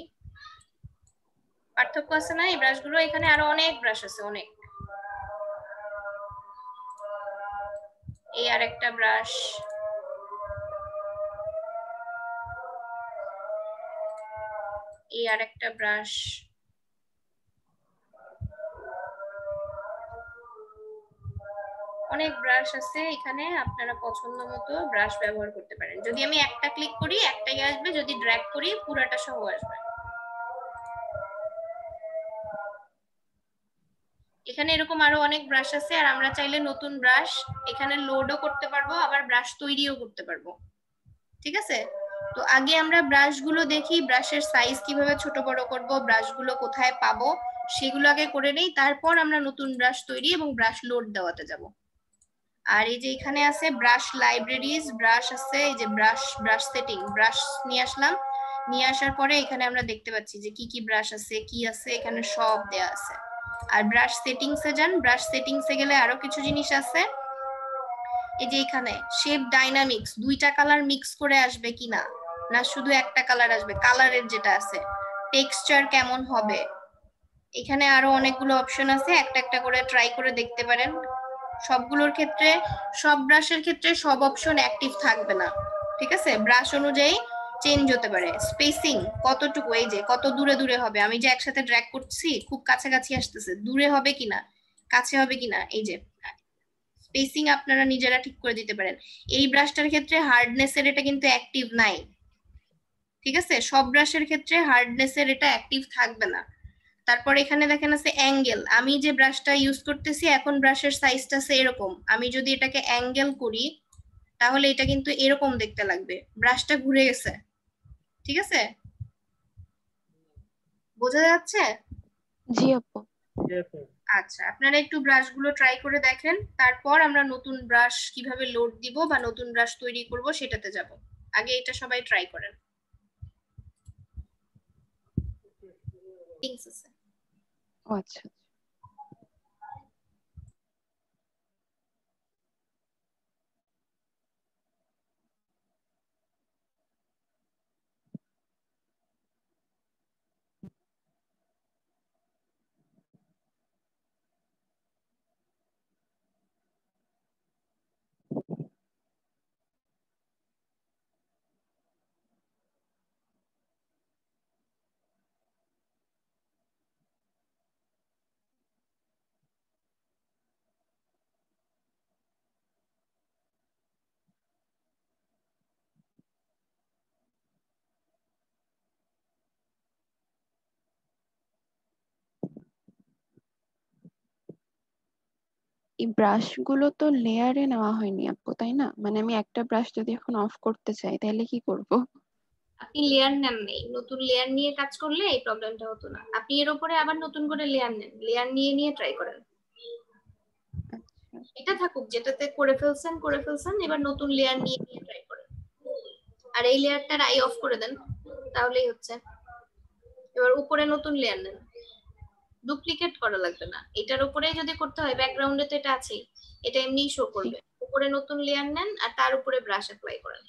পার্থক্য আছে না এই ব্রাশগুলো, এখানে আরো অনেক ব্রাশ আছে, অনেক। এই আরেকটা ব্রাশ, এই আরেকটা ব্রাশ, অনেক ব্রাশ আছে এখানে, আপনারা পছন্দ মতো ব্রাশ ব্যবহার করতে পারেন। যদি আমি একটা ক্লিক করি একটাই আসবে, যদি ড্র্যাগ করি পুরাটা সহ আসবে। এখানে এরকম আরো অনেক ব্রাশ আছে, আর আমরা চাইলে নতুন ব্রাশ এখানে লোডও করতে পারবো, আবার ব্রাশ তৈরিও করতে পারবো, ঠিক আছে? তো আগে আমরা ব্রাশগুলো দেখি, ব্রাশের সাইজ কিভাবে ছোট বড় করব, ব্রাশগুলো কোথায় পাবো সেগুলো আগে করে নেই, তারপর আমরা নতুন ব্রাশ তৈরি এবং ব্রাশ লোড দেওয়াতে যাব। আর এই যে এখানে আছে ব্রাশ লাইব্রেরিজ, ব্রাশ আছে, এই যে ব্রাশ সেটিং, ব্রাশ নিয়ে আসলাম, নিয়ে আসার পরে এখানে আমরা দেখতে পাচ্ছি যে কি কি ব্রাশ আছে, কি আছে, এখানে সব দেয়া আছে। আর ব্রাশ সেটিংসে যান, ব্রাশ সেটিংসে গেলে আরো কিছু জিনিস আছে, এই যে এখানে শেপ ডাইনামিক্স, দুইটা কালার মিক্স করে আসবে কিনা, না শুধু একটা কালার আসবে, কালারের যেটা আছে, টেক্সচার কেমন হবে, এখানে আরো অনেকগুলো অপশন আছে, একটা একটা করে ট্রাই করে দেখতে পারেন। সবগুলোর ক্ষেত্রে, সব ব্রাশের ক্ষেত্রে সব অপশন অ্যাক্টিভ থাকবে না, ঠিক আছে? ব্রাশ অনুযায়ী চেঞ্জ হতে পারে। স্পেসিং কতটুকু, এই যে কত দূরে দূরে হবে, আমি যে একসাথে ড্র্যাগ করছি খুব কাছাকাছি আসতেছে, দূরে হবে কিনা, কাছে হবে কিনা, এই যে স্পেসিং আপনারা নিজেরা ঠিক করে দিতে পারেন। এই ব্রাশটার ক্ষেত্রে হার্ডনেসের এটা কিন্তু অ্যাক্টিভ নাই, ঠিক আছে? সব ব্রাশের ক্ষেত্রে হার্ডনেসের এটা অ্যাক্টিভ থাকবে না। তারপর এখানে দেখেন আছে অ্যাঙ্গেল, আমি যে ব্রাশটা ইউজ করতেছি এখন ব্রাশের সাইজটা আছে এরকম, আমি যদি এটাকে অ্যাঙ্গেল করি তাহলে এটা কিন্তু এরকম দেখতে লাগবে, ব্রাশটা ঘুরে গেছে, ঠিক আছে? বোঝা যাচ্ছে? জি আপু। জি আপু। আচ্ছা, আপনারা একটু ব্রাশগুলো ট্রাই করে দেখেন, তারপর আমরা নতুন ব্রাশ কিভাবে লোড দিব বা নতুন ব্রাশ তৈরি করব সেটাতে যাব। আগে এটা সবাই ট্রাই করেন। থিংস আছে। ও আচ্ছা। এই ব্রাশ গুলো তো লেয়ারে নেওয়া হয়নি আপু, তাই না? মানে আমি একটা ব্রাশ যদি এখন অফ করতে চাই তাহলে কি করব? আপনি লেয়ার নেন নেই, নতুন লেয়ার নিয়ে কাজ করলে এই প্রবলেমটা হতো না। আপনি এর উপরে আবার নতুন করে লেয়ার নেন, লেয়ার নিয়ে নিয়ে ট্রাই করেন। আচ্ছা, এটা থাকুক, যেটাতে করে ফেলছেন, এবার নতুন লেয়ার নিয়ে নিয়ে ট্রাই করেন। আর এই লেয়ারটার আই অফ করে দেন, তাহলেই হচ্ছে। এবার উপরে নতুন লেয়ার নেন, ডুপ্লিকেট করা লাগবে না। এটার উপরেই যদি করতে হয়, ব্যাকগ্রাউন্ডে তো এটা আছেই, এটা এমনিই শো জি। করবে। উপরে নতুন লেয়ার নেন আর তার উপরে ব্রাশ অ্যাপ্লাই করেন।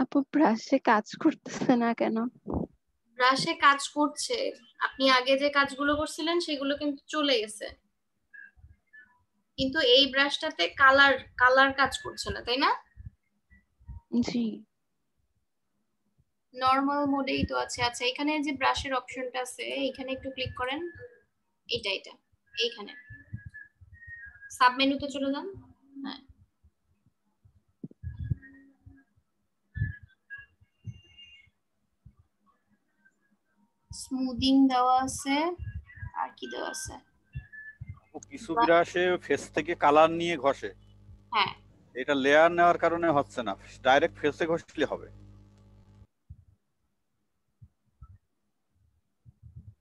আপু ব্রাশে কাজ করতেছে না কেন? ব্রাশে কাজ করছে, আপনি আগে যে কাজগুলো করছিলেন সেগুলো কিন্তু চলে গেছে, কিন্তু এই ব্রাশটাতে কালার কালার কাজ করছে না, তাই না? জি। নর্মাল মোডেই তো আছে। আচ্ছা, এখানে যে ব্রাশের অপশনটা আছে, এখানে একটু ক্লিক করেন। এটা এইখানে সাব মেনুতে চলে যান। হ্যাঁ, স্মুদিং দেওয়া আছে, আর কি দেওয়া আছে? কিছু ব্রাশে ফেস থেকে কালার নিয়ে ঘষে, হ্যাঁ, এটা লেয়ার নেওয়ার কারণে হচ্ছে না, ডাইরেক্ট ফেসে ঘষলে হবে।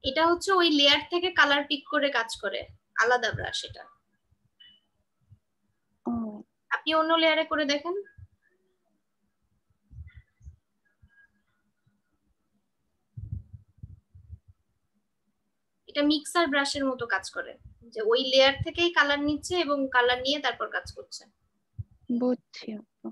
এটা হচ্ছে ওই লেয়ার থেকে কালার পিক করে কাজ করে, আলাদা ব্রাশ এটা। ও আপনি অন্য লেয়ারে করে দেখেন। এটা মিক্সার ব্রাশের মতো কাজ করে, যে ওই লেয়ার থেকেই কালার নিচ্ছে এবং কালার নিয়ে তারপর কাজ করছে। বুঝছি আপু।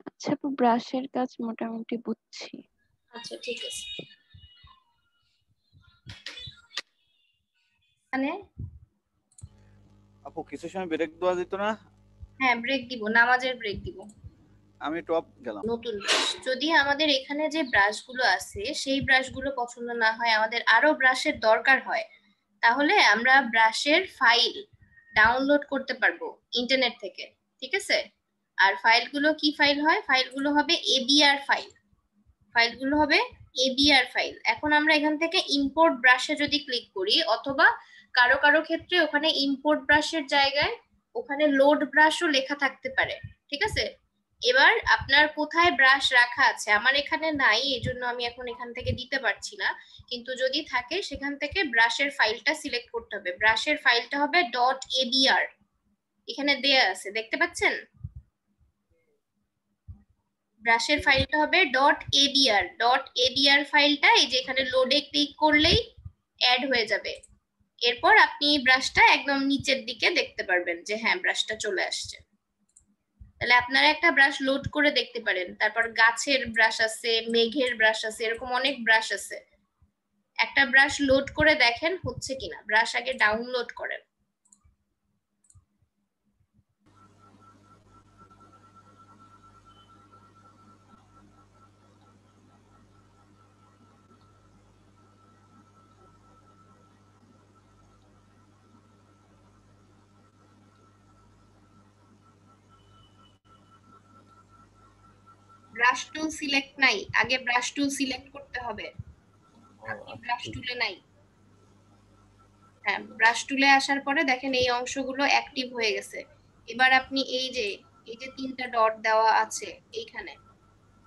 আচ্ছা আপু, ব্রাশের কাজ মোটামুটি বুঝছি। আচ্ছা, ঠিক আছে। মানে আপু কিছু সময় ব্রেক দেওয়া যেত না? হ্যাঁ, ব্রেক দিব, নামাজের ব্রেক দিব। আমি টপ গেলাম। নতুন ব্রাশ, যদি আমাদের এখানে যে ব্রাশগুলো আছে সেই ব্রাশগুলো পছন্দ না হয়, আমাদের আরো ব্রাশের দরকার হয়, তাহলে আমরা ব্রাশের ফাইল ডাউনলোড করতে পারবো ইন্টারনেট থেকে, ঠিক আছে? আর ফাইলগুলো কি ফাইল হয়? ফাইলগুলো হবে এবিআর ফাইল। ফাইলগুলো হবে এবিআর ফাইল। এখন আমরা এখান থেকে ইম্পোর্ট ব্রাশে যদি ক্লিক করি, অথবা কারো কারো ক্ষেত্রে ওখানে ইম্পোর্ট ব্রাশের জায়গায় ওখানে লোড ব্রাশও লেখা থাকতে পারে, ঠিক আছে? এবার আপনার কোথায় ব্রাশ রাখা আছে, আমার এখানে নাই, এজন্য আমি এখন এখান থেকে দিতে পারছি না, কিন্তু যদি থাকে সেখান থেকে ব্রাশের ফাইলটা সিলেক্ট করতে হবে। ব্রাশের ফাইলটা হবে ডট এবিআর, এখানে দেয়া আছে, দেখতে পাচ্ছেন? ব্রাশের ফাইলটা হবে .abr ফাইলটা এই যে এখানে লোডে ক্লিক করলেই অ্যাড হয়ে যাবে। এরপর আপনি ব্রাশটা একদম নিচের দিকে দেখতে পারবেন যে হ্যাঁ ব্রাশটা চলে আসছে। তাহলে আপনারা একটা ব্রাশ লোড করে দেখতে পারেন। তারপর গাছের ব্রাশ আছে, মেঘের ব্রাশ আছে, এরকম অনেক ব্রাশ আছে। একটা ব্রাশ লোড করে দেখেন হচ্ছে কিনা। ব্রাশ আগে ডাউনলোড করেন। ব্রাশ টুল সিলেক্ট নাই, আগে ব্রাশ টুল সিলেক্ট করতে হবে। আপনি ব্রাশ টুলে নাই। হ্যাঁ, ব্রাশ টুলে আসার পরে দেখেন এই অংশগুলো অ্যাক্টিভ হয়ে গেছে। এবার আপনি এই যে তিনটা ডট দেওয়া আছে এইখানে,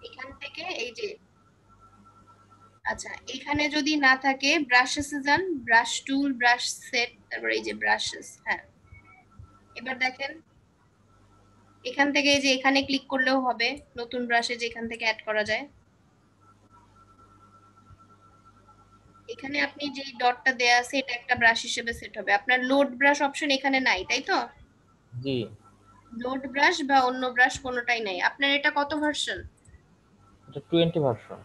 এখান থেকে এই যে আচ্ছা এখানে যদি না থাকে ব্রাশেসে যান, ব্রাশ টুল, ব্রাশ সেট, তারপর এই যে ব্রাশেস। হ্যাঁ, এবার দেখেন এখান থেকে এই যে এখানে ক্লিক করলেও হবে, নতুন ব্রাশে যেখান থেকে অ্যাড করা যায়। এখানে আপনি যে ডটটা দেয়া আছে এটা একটা ব্রাশ হিসেবে সেট হবে। আপনার লোড ব্রাশ অপশন এখানে নাই, তাই তো? জি, লোড ব্রাশ বা অন্য ব্রাশ কোনোটাই নাই। আপনার এটা কত ভার্সন? এটা 20 ভার্সন।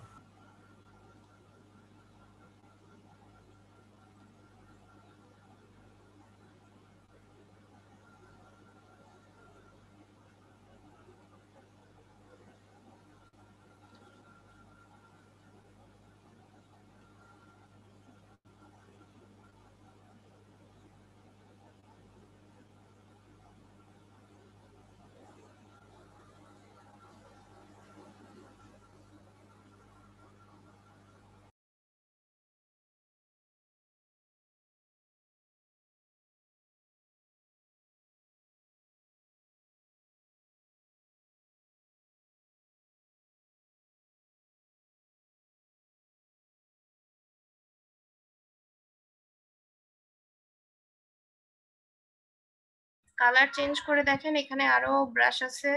কালার চেঞ্জ করে দেখেন, এখানে আরো ব্রাশ আছে।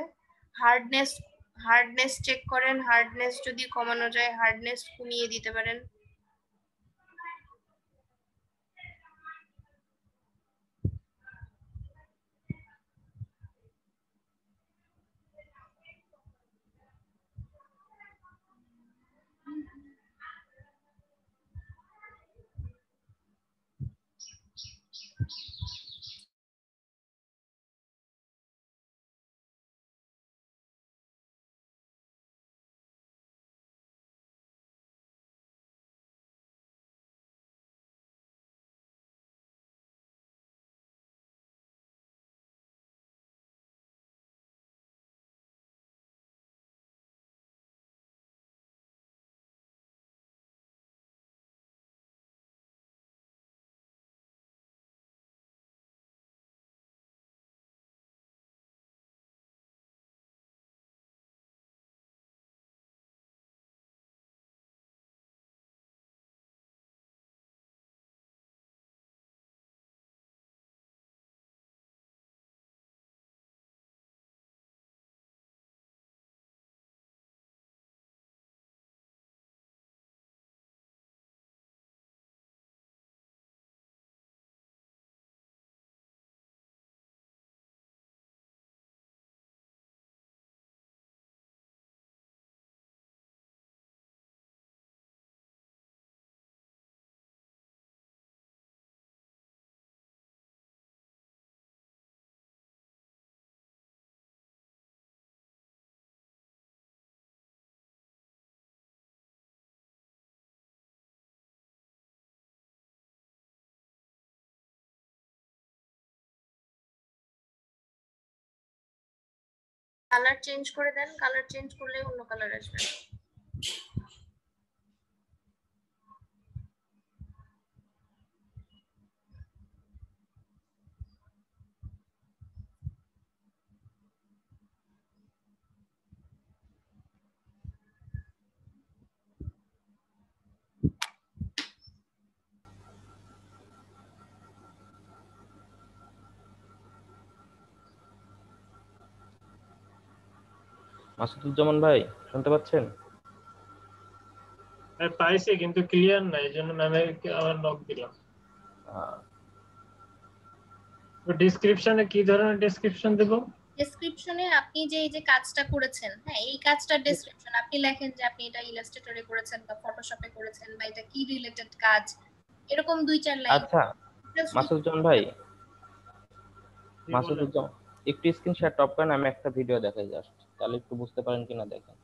হার্ডনেস হার্ডনেস চেক করেন, হার্ডনেস যদি কমানো যায় হার্ডনেস কমিয়ে দিতে পারেন। কালার চেঞ্জ করে দেন, কালার চেঞ্জ করলে অন্য কালার আসবে। মাসুদুজ্জামান ভাই, শুনতে পাচ্ছেন? পাইছি কিন্তু ক্লিয়ার না, এই জন্য ম্যামকে আবার নক দিলাম। আহ, ডেসক্রিপশনে কি ধরনের ডেসক্রিপশন দেব? ডেসক্রিপশনে আপনি যে এই যে কাজটা করেছেন, হ্যাঁ এই কাজটার ডেসক্রিপশন আপনি লেখেন যে আপনি এটা ইলাস্ট্রেটরে করেছেন বা ফটোশপে করেছেন বা এটা কি রিলেটেড কাজ, এরকম 2-4 লাইন। আচ্ছা মাসুদুজ্জামান ভাই, জি, বলেন। মাসুদুজ্জামান একটু স্ক্রিন শেয়ার টপ করেন, আমি একটা ভিডিও দেখাই জাস্ট, তাহলে একটু বুঝতে পারেন কিনা দেখেন।